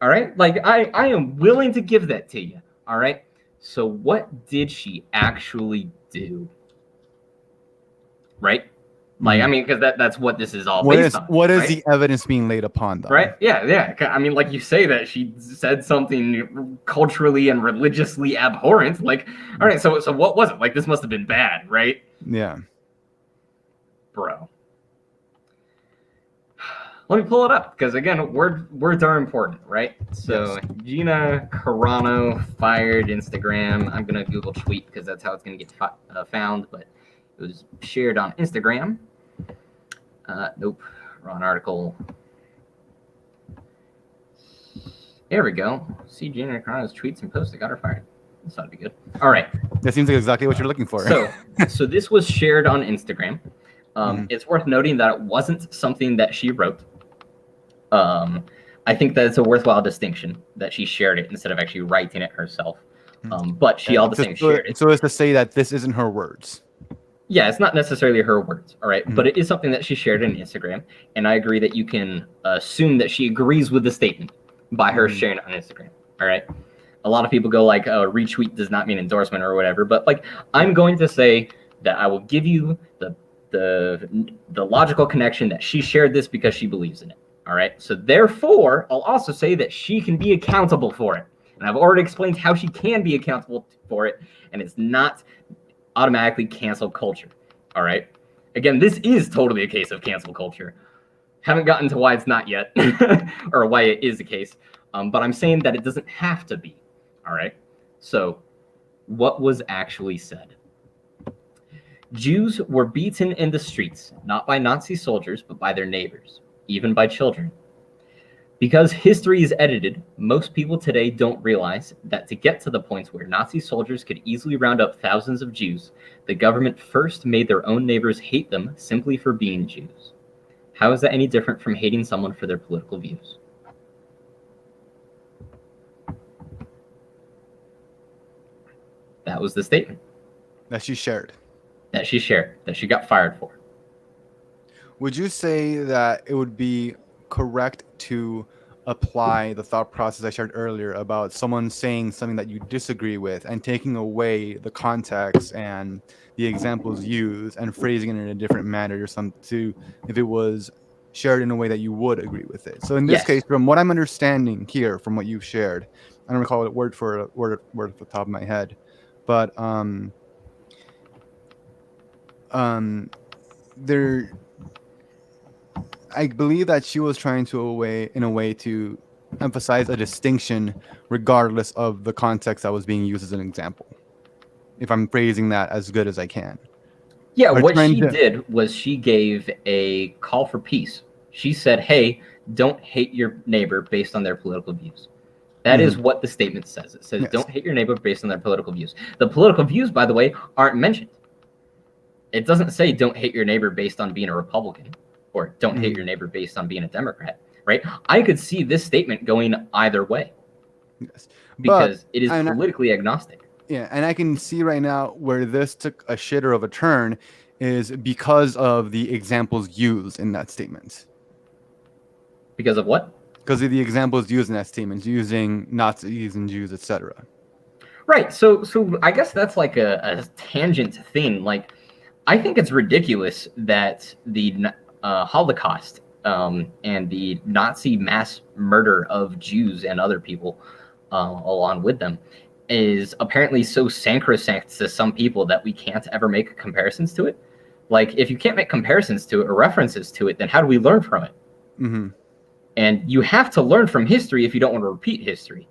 All right? Like, I am willing to give that to you. All right? So what did she actually do? Right? Like, I mean, because that's what this is all based on. What is right? the evidence being laid upon them? Right? Yeah. I mean, like you say that she said something culturally and religiously abhorrent. Like, all right, so what was it? Like, this must have been bad, right? Yeah. Bro. Let me pull it up, because again, words are important, right? So yes. Gina Carano fired Instagram. I'm gonna Google tweet because that's how it's gonna get found, but it was shared on Instagram. Nope, wrong article. There we go. See Gina Carano's tweets and posts that got her fired. This ought to be good. All right. That seems like exactly what you're looking for. So this was shared on Instagram. It's worth noting that it wasn't something that she wrote. I think that it's a worthwhile distinction that she shared it instead of actually writing it herself. But she all the same shared it. So as to say that this isn't her words. Yeah, it's not necessarily her words, all right? But it is something that she shared on Instagram, and I agree that you can assume that she agrees with the statement by her sharing it on Instagram, all right? A lot of people go like, retweet does not mean endorsement or whatever, but like, I'm going to say that I will give you the logical connection that she shared this because she believes in it, all right? So therefore, I'll also say that she can be accountable for it. And I've already explained how she can be accountable for it, and it's not automatically cancel culture. All right. Again, this is totally a case of cancel culture. Haven't gotten to why it's not yet, or why it is the case. But I'm saying that it doesn't have to be. All right. So, what was actually said? Jews were beaten in the streets, not by Nazi soldiers, but by their neighbors, even by children. Because history is edited, most people today don't realize that to get to the point where Nazi soldiers could easily round up thousands of Jews, the government first made their own neighbors hate them simply for being Jews. How is that any different from hating someone for their political views? That was the statement. That she shared. That she got fired for. Would you say that it would be correct to apply the thought process I shared earlier about someone saying something that you disagree with and taking away the context and the examples used and phrasing it in a different manner or something to if it was shared in a way that you would agree with it? So in this case, from what I'm understanding here from what you've shared, I don't recall it word for word at the top of my head, but there I believe that she was trying in a way to emphasize a distinction regardless of the context that was being used as an example. If I'm phrasing that as good as I can. Yeah, what she did was she gave a call for peace. She said, hey, don't hate your neighbor based on their political views. That is what the statement says. It says, don't hate your neighbor based on their political views. The political views, by the way, aren't mentioned. It doesn't say don't hate your neighbor based on being a Republican. Or don't hate your neighbor based on being a Democrat, right? I could see this statement going either way. Yes. Because it is politically agnostic. Yeah, and I can see right now where this took a shitter of a turn is because of the examples used in that statement. Because of what? Because of the examples used in that statement, using Nazis and Jews, etc. Right, so I guess that's like a tangent thing. Like, I think it's ridiculous that the Holocaust and the Nazi mass murder of Jews and other people along with them is apparently so sacrosanct to some people that we can't ever make comparisons to it. Like, if you can't make comparisons to it or references to it, then how do we learn from it? And you have to learn from history if you don't want to repeat history.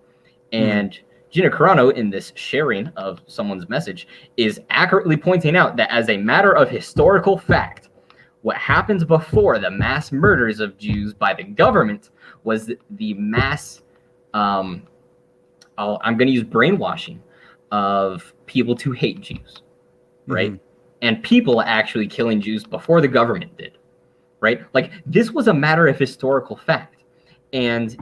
And Gina Carano, in this sharing of someone's message, is accurately pointing out that as a matter of historical fact, what happened before the mass murders of Jews by the government was the mass, I'm going to use brainwashing of people to hate Jews, right? Mm-hmm. And people actually killing Jews before the government did, right? Like, this was a matter of historical fact. And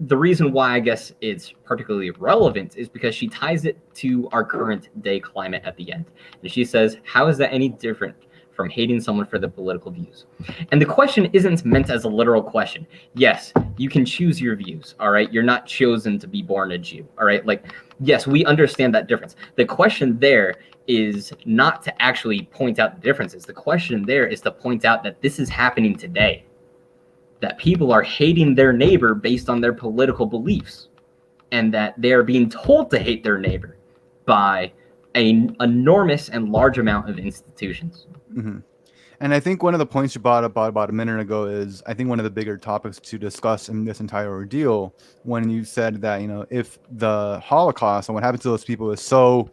the reason why I guess it's particularly relevant is because she ties it to our current day climate at the end. And she says, how is that any different from hating someone for their political views? And the question isn't meant as a literal question. Yes, you can choose your views, all right? You're not chosen to be born a Jew, all right? Like, yes, we understand that difference. The question there is not to actually point out the differences. The question there is to point out that this is happening today, that people are hating their neighbor based on their political beliefs, and that they're being told to hate their neighbor by an enormous and large amount of institutions. Mm-hmm. And I think one of the points you brought up about a minute ago is, I think, one of the bigger topics to discuss in this entire ordeal, when you said that, you know, if the Holocaust and what happened to those people is so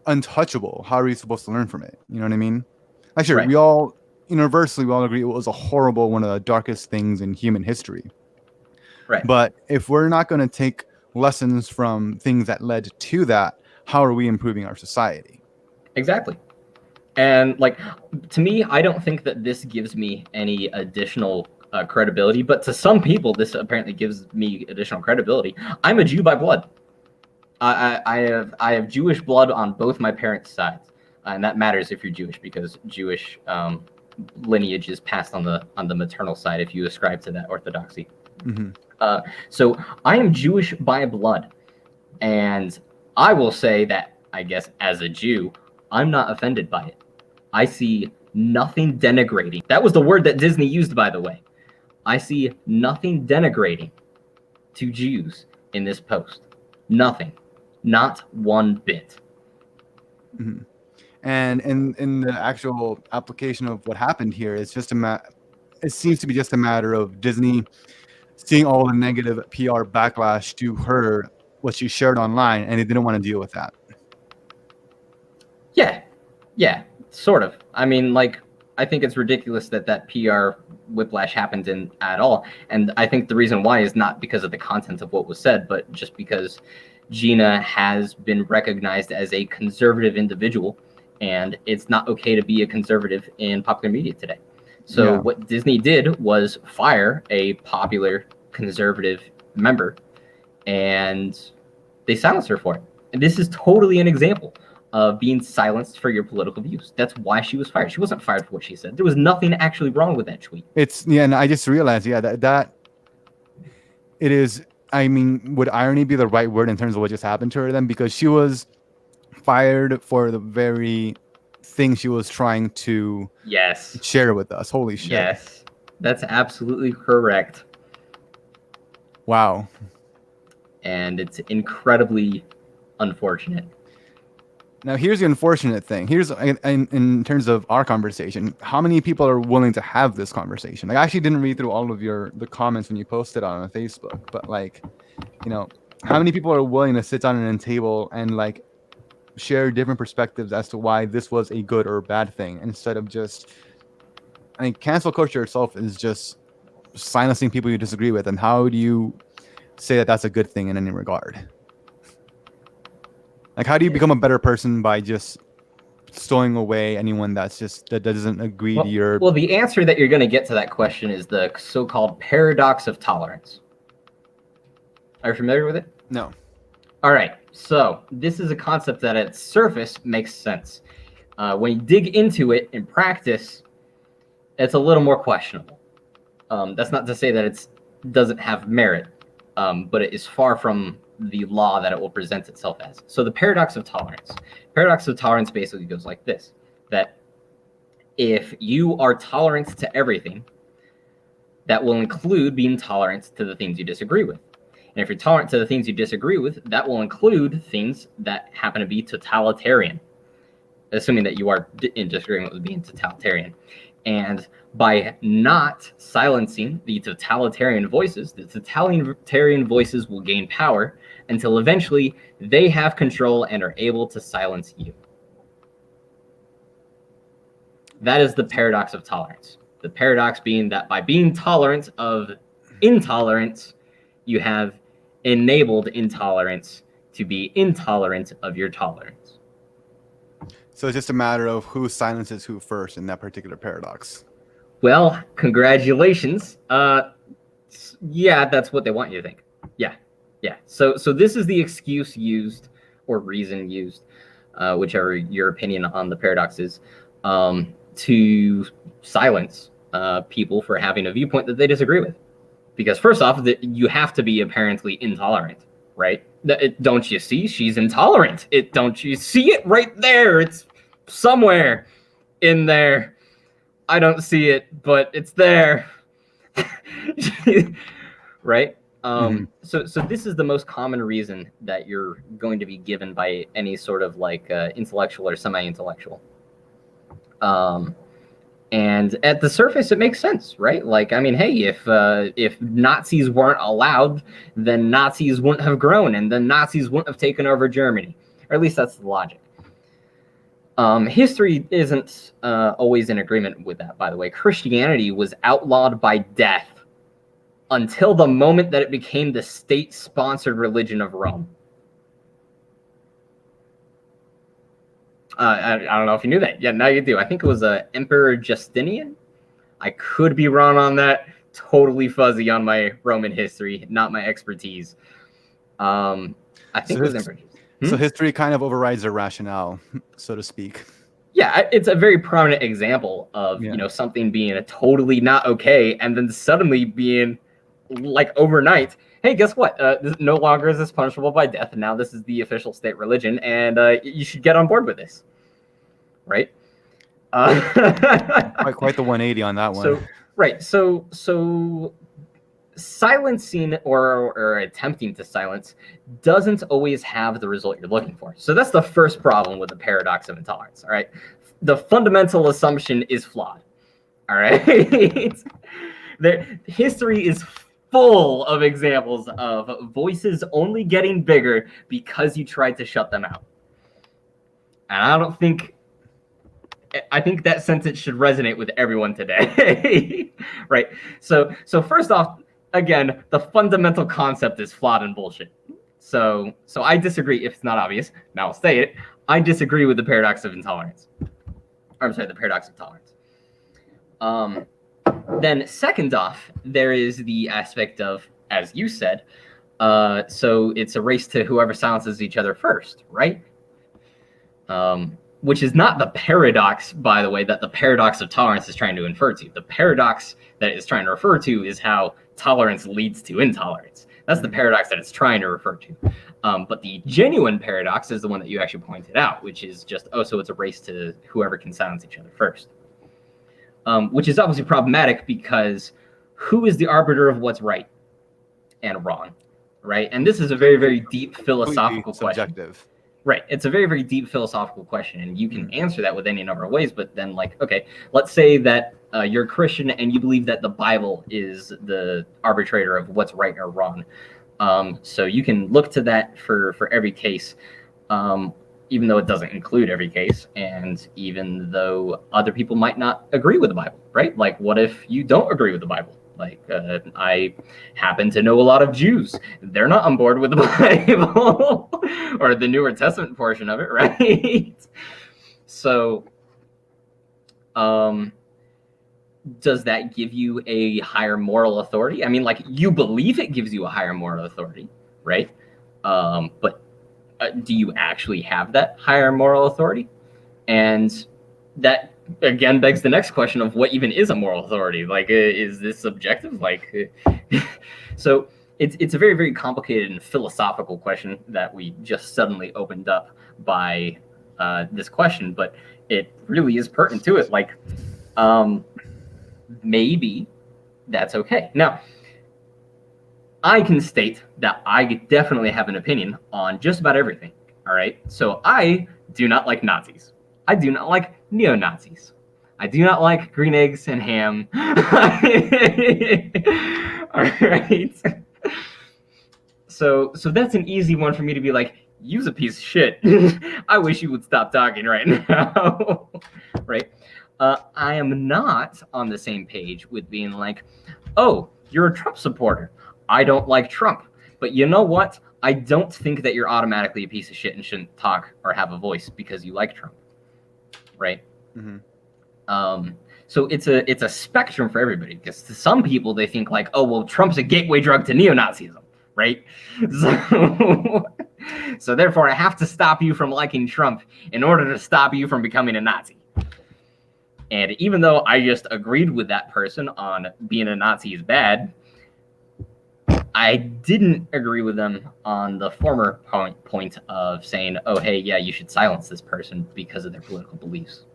untouchable, how are we supposed to learn from it? You know what I mean? Like, sure, right. We all agree it was a horrible, one of the darkest things in human history. Right. But if we're not going to take lessons from things that led to that, how are we improving our society? Exactly. And like, to me, I don't think that this gives me any additional credibility, but to some people, this apparently gives me additional credibility. I'm a Jew by blood. I have Jewish blood on both my parents' sides, and that matters if you're Jewish, because Jewish lineage is passed on the maternal side if you ascribe to that orthodoxy. Mm-hmm. So I am Jewish by blood, and I will say that, I guess, as a Jew, I'm not offended by it. I see nothing denigrating. That was the word that Disney used, by the way. I see nothing denigrating to Jews in this post. Nothing. Not one bit. Mm-hmm. And in the actual application of what happened here, it's just it seems to be just a matter of Disney seeing all the negative PR backlash to her, what she shared online, and they didn't want to deal with that. Yeah, sort of. I mean, like, I think it's ridiculous that PR whiplash happened at all. And I think the reason why is not because of the content of what was said, but just because Gina has been recognized as a conservative individual, and it's not okay to be a conservative in popular media today. So What Disney did was fire a popular conservative member, and they silenced her for it. And this is totally an example of being silenced for your political views. That's why she was fired. She wasn't fired for what she said. There was nothing actually wrong with that tweet. And I just realized, that it is, I mean, would irony be the right word in terms of what just happened to her then? Because she was fired for the very thing she was trying to share with us. Holy shit. Yes, that's absolutely correct. Wow. And it's incredibly unfortunate. Now, here's the unfortunate thing. Here's in terms of our conversation, how many people are willing to have this conversation? Like, I actually didn't read through all of the comments when you posted on Facebook, but like, you know, how many people are willing to sit down at a table and like share different perspectives as to why this was a good or bad thing, instead of just, I mean, cancel culture itself is just silencing people you disagree with. And how do you say that that's a good thing in any regard? Like, how do you become a better person by just stowing away anyone that doesn't agree to your... Well, the answer that you're going to get to that question is the so-called paradox of tolerance. Are you familiar with it? No. All right. So this is a concept that at surface makes sense. When you dig into it in practice, it's a little more questionable. That's not to say that it doesn't have merit, but it is far from the law that it will present itself as. So the paradox of tolerance. Paradox of tolerance basically goes like this, that if you are tolerant to everything, that will include being tolerant to the things you disagree with. And if you're tolerant to the things you disagree with, that will include things that happen to be totalitarian, assuming that you are in disagreement with being totalitarian. And by not silencing the totalitarian voices will gain power until eventually they have control and are able to silence you. That is the paradox of tolerance. The paradox being that by being tolerant of intolerance, you have enabled intolerance to be intolerant of your tolerance. So it's just a matter of who silences who first in that particular paradox. Well, congratulations. Yeah, that's what they want you to think. Yeah. So this is the excuse used or reason used, whichever your opinion on the paradox is, to silence people for having a viewpoint that they disagree with. Because first off, you have to be apparently intolerant, right? Don't you see? She's intolerant. Don't you see it right there? It's somewhere in there. I don't see it, but it's there. Right? So this is the most common reason that you're going to be given by any sort of like intellectual or semi-intellectual. And at the surface, it makes sense, right? Like, I mean, hey, if Nazis weren't allowed, then Nazis wouldn't have grown, and then Nazis wouldn't have taken over Germany. Or at least that's the logic. History isn't always in agreement with that, by the way. Christianity was outlawed by death until the moment that it became the state-sponsored religion of Rome. I don't know if you knew that. Yeah, now you do. I think it was Emperor Justinian. I could be wrong on that. Totally fuzzy on my Roman history, not my expertise. I think it was Emperor Justinian. So history kind of overrides the rationale, so to speak. Yeah, it's a very prominent example of something being a totally not okay, and then suddenly being like overnight. Hey, guess what? No longer is this punishable by death, and now this is the official state religion, and you should get on board with this, right? Quite the 180 on that one. So silencing or attempting to silence doesn't always have the result you're looking for. So that's the first problem with the paradox of intolerance. All right, the fundamental assumption is flawed. All right, history is full of examples of voices only getting bigger because you tried to shut them out. And I think that sentence should resonate with everyone today. Right? So first off, again, the fundamental concept is flawed and bullshit. So I disagree. If it's not obvious, now I'll say it. I disagree with the paradox of intolerance. I'm sorry, the paradox of tolerance. Then second off, there is the aspect of, as you said, so it's a race to whoever silences each other first, right? Which is not the paradox, by the way, that the paradox of tolerance is trying to infer to. The paradox that it's trying to refer to is how tolerance leads to intolerance. That's the paradox that it's trying to refer to. But the genuine paradox is the one that you actually pointed out, which is just, so it's a race to whoever can silence each other first. Which is obviously problematic because who is the arbiter of what's right and wrong, right? And this is a very, very deep philosophical question. Subjective. Right. It's a very, very deep philosophical question, and you can answer that with any number of ways. But then, like, okay, let's say that you're a Christian and you believe that the Bible is the arbitrator of what's right or wrong. So you can look to that for every case, even though it doesn't include every case, and even though other people might not agree with the Bible, right? Like, what if you don't agree with the Bible? Like, I happen to know a lot of Jews. They're not on board with the Bible or the Newer Testament portion of it, right? So, does that give you a higher moral authority? I mean, like, you believe it gives you a higher moral authority, right? But do you actually have that higher moral authority? And that again begs the next question of what even is a moral authority? Like, is this subjective? Like, so it's a very, very complicated and philosophical question that we just suddenly opened up by this question, but it really is pertinent to it. Like, maybe that's okay. Now, I can state that I definitely have an opinion on just about everything. All right. So I do not like Nazis. I do not like neo-Nazis. I do not like green eggs and ham. All right. So that's an easy one for me to be like, you's a piece of shit. I wish you would stop talking right now. Right? I am not on the same page with being like, oh, you're a Trump supporter. I don't like Trump. But you know what? I don't think that you're automatically a piece of shit and shouldn't talk or have a voice because you like Trump. Right? Mm-hmm. So it's a spectrum for everybody, because to some people they think like, oh, well, Trump's a gateway drug to neo-Nazism, right? So therefore I have to stop you from liking Trump in order to stop you from becoming a Nazi. And even though I just agreed with that person on being a Nazi is bad, I didn't agree with them on the former point of saying, oh, hey, yeah, you should silence this person because of their political beliefs.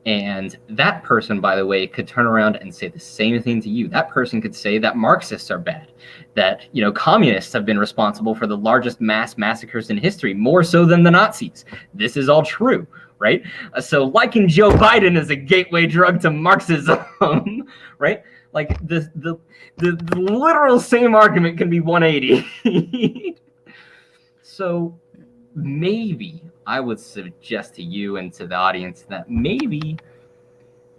And that person, by the way, could turn around and say the same thing to you. That person could say that Marxists are bad, that, you know, communists have been responsible for the largest mass massacres in history, more so than the Nazis. This is all true, right? So liking Joe Biden is a gateway drug to Marxism, right? Like the literal same argument can be 180. So maybe I would suggest to you and to the audience that maybe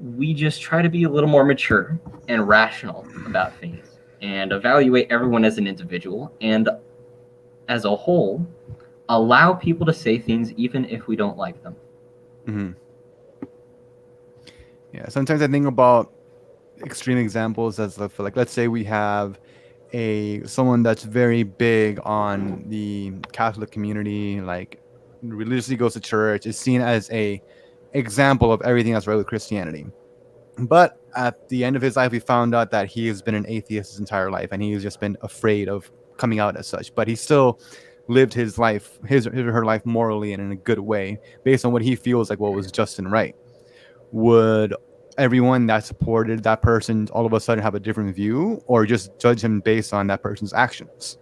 we just try to be a little more mature and rational about things and evaluate everyone as an individual, and as a whole, allow people to say things even if we don't like them. Mm-hmm. Yeah, sometimes I think about extreme examples as like, let's say we have someone that's very big on the Catholic community, like religiously goes to church, is seen as a example of everything that's right with Christianity. But at the end of his life, we found out that he has been an atheist his entire life, and he's just been afraid of coming out as such. But he still lived his life, his or her life, morally and in a good way, based on what he feels like what was just and right. Would everyone that supported that person all of a sudden have a different view, or just judge him based on that person's actions?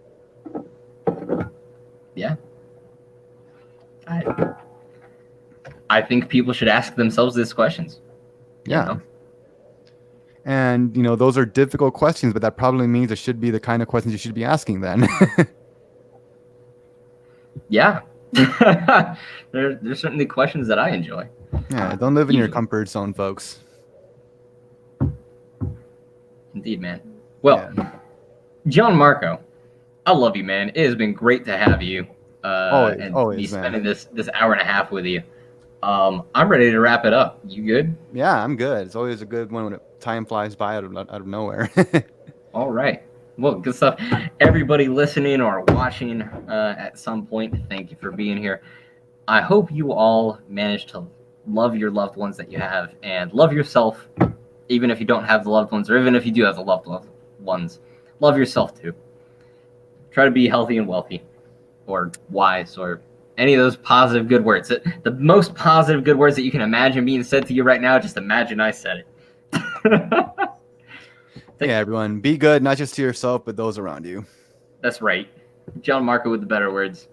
Yeah. I think people should ask themselves these questions. Yeah. You know? And, you know, those are difficult questions, but that probably means it should be the kind of questions you should be asking then. Yeah. There's certainly questions that I enjoy. Yeah, don't live in your comfort zone, folks. Indeed, man. Well, yeah. John Marco, I love you, man. It has been great to have you. Always, me spending this hour and a half with you. I'm ready to wrap it up. You good? Yeah, I'm good. It's always a good one when time flies by out of nowhere. All right. Well, good stuff. Everybody listening or watching at some point, thank you for being here. I hope you all manage to love your loved ones that you have, and love yourself, even if you don't have the loved ones, or even if you do have the loved ones. Love yourself too. Try to be healthy and wealthy, or wise, or any of those positive good words. The most positive good words that you can imagine being said to you right now, just imagine I said it. Yeah, everyone, be good, not just to yourself, but those around you. That's right. John Marco with the better words.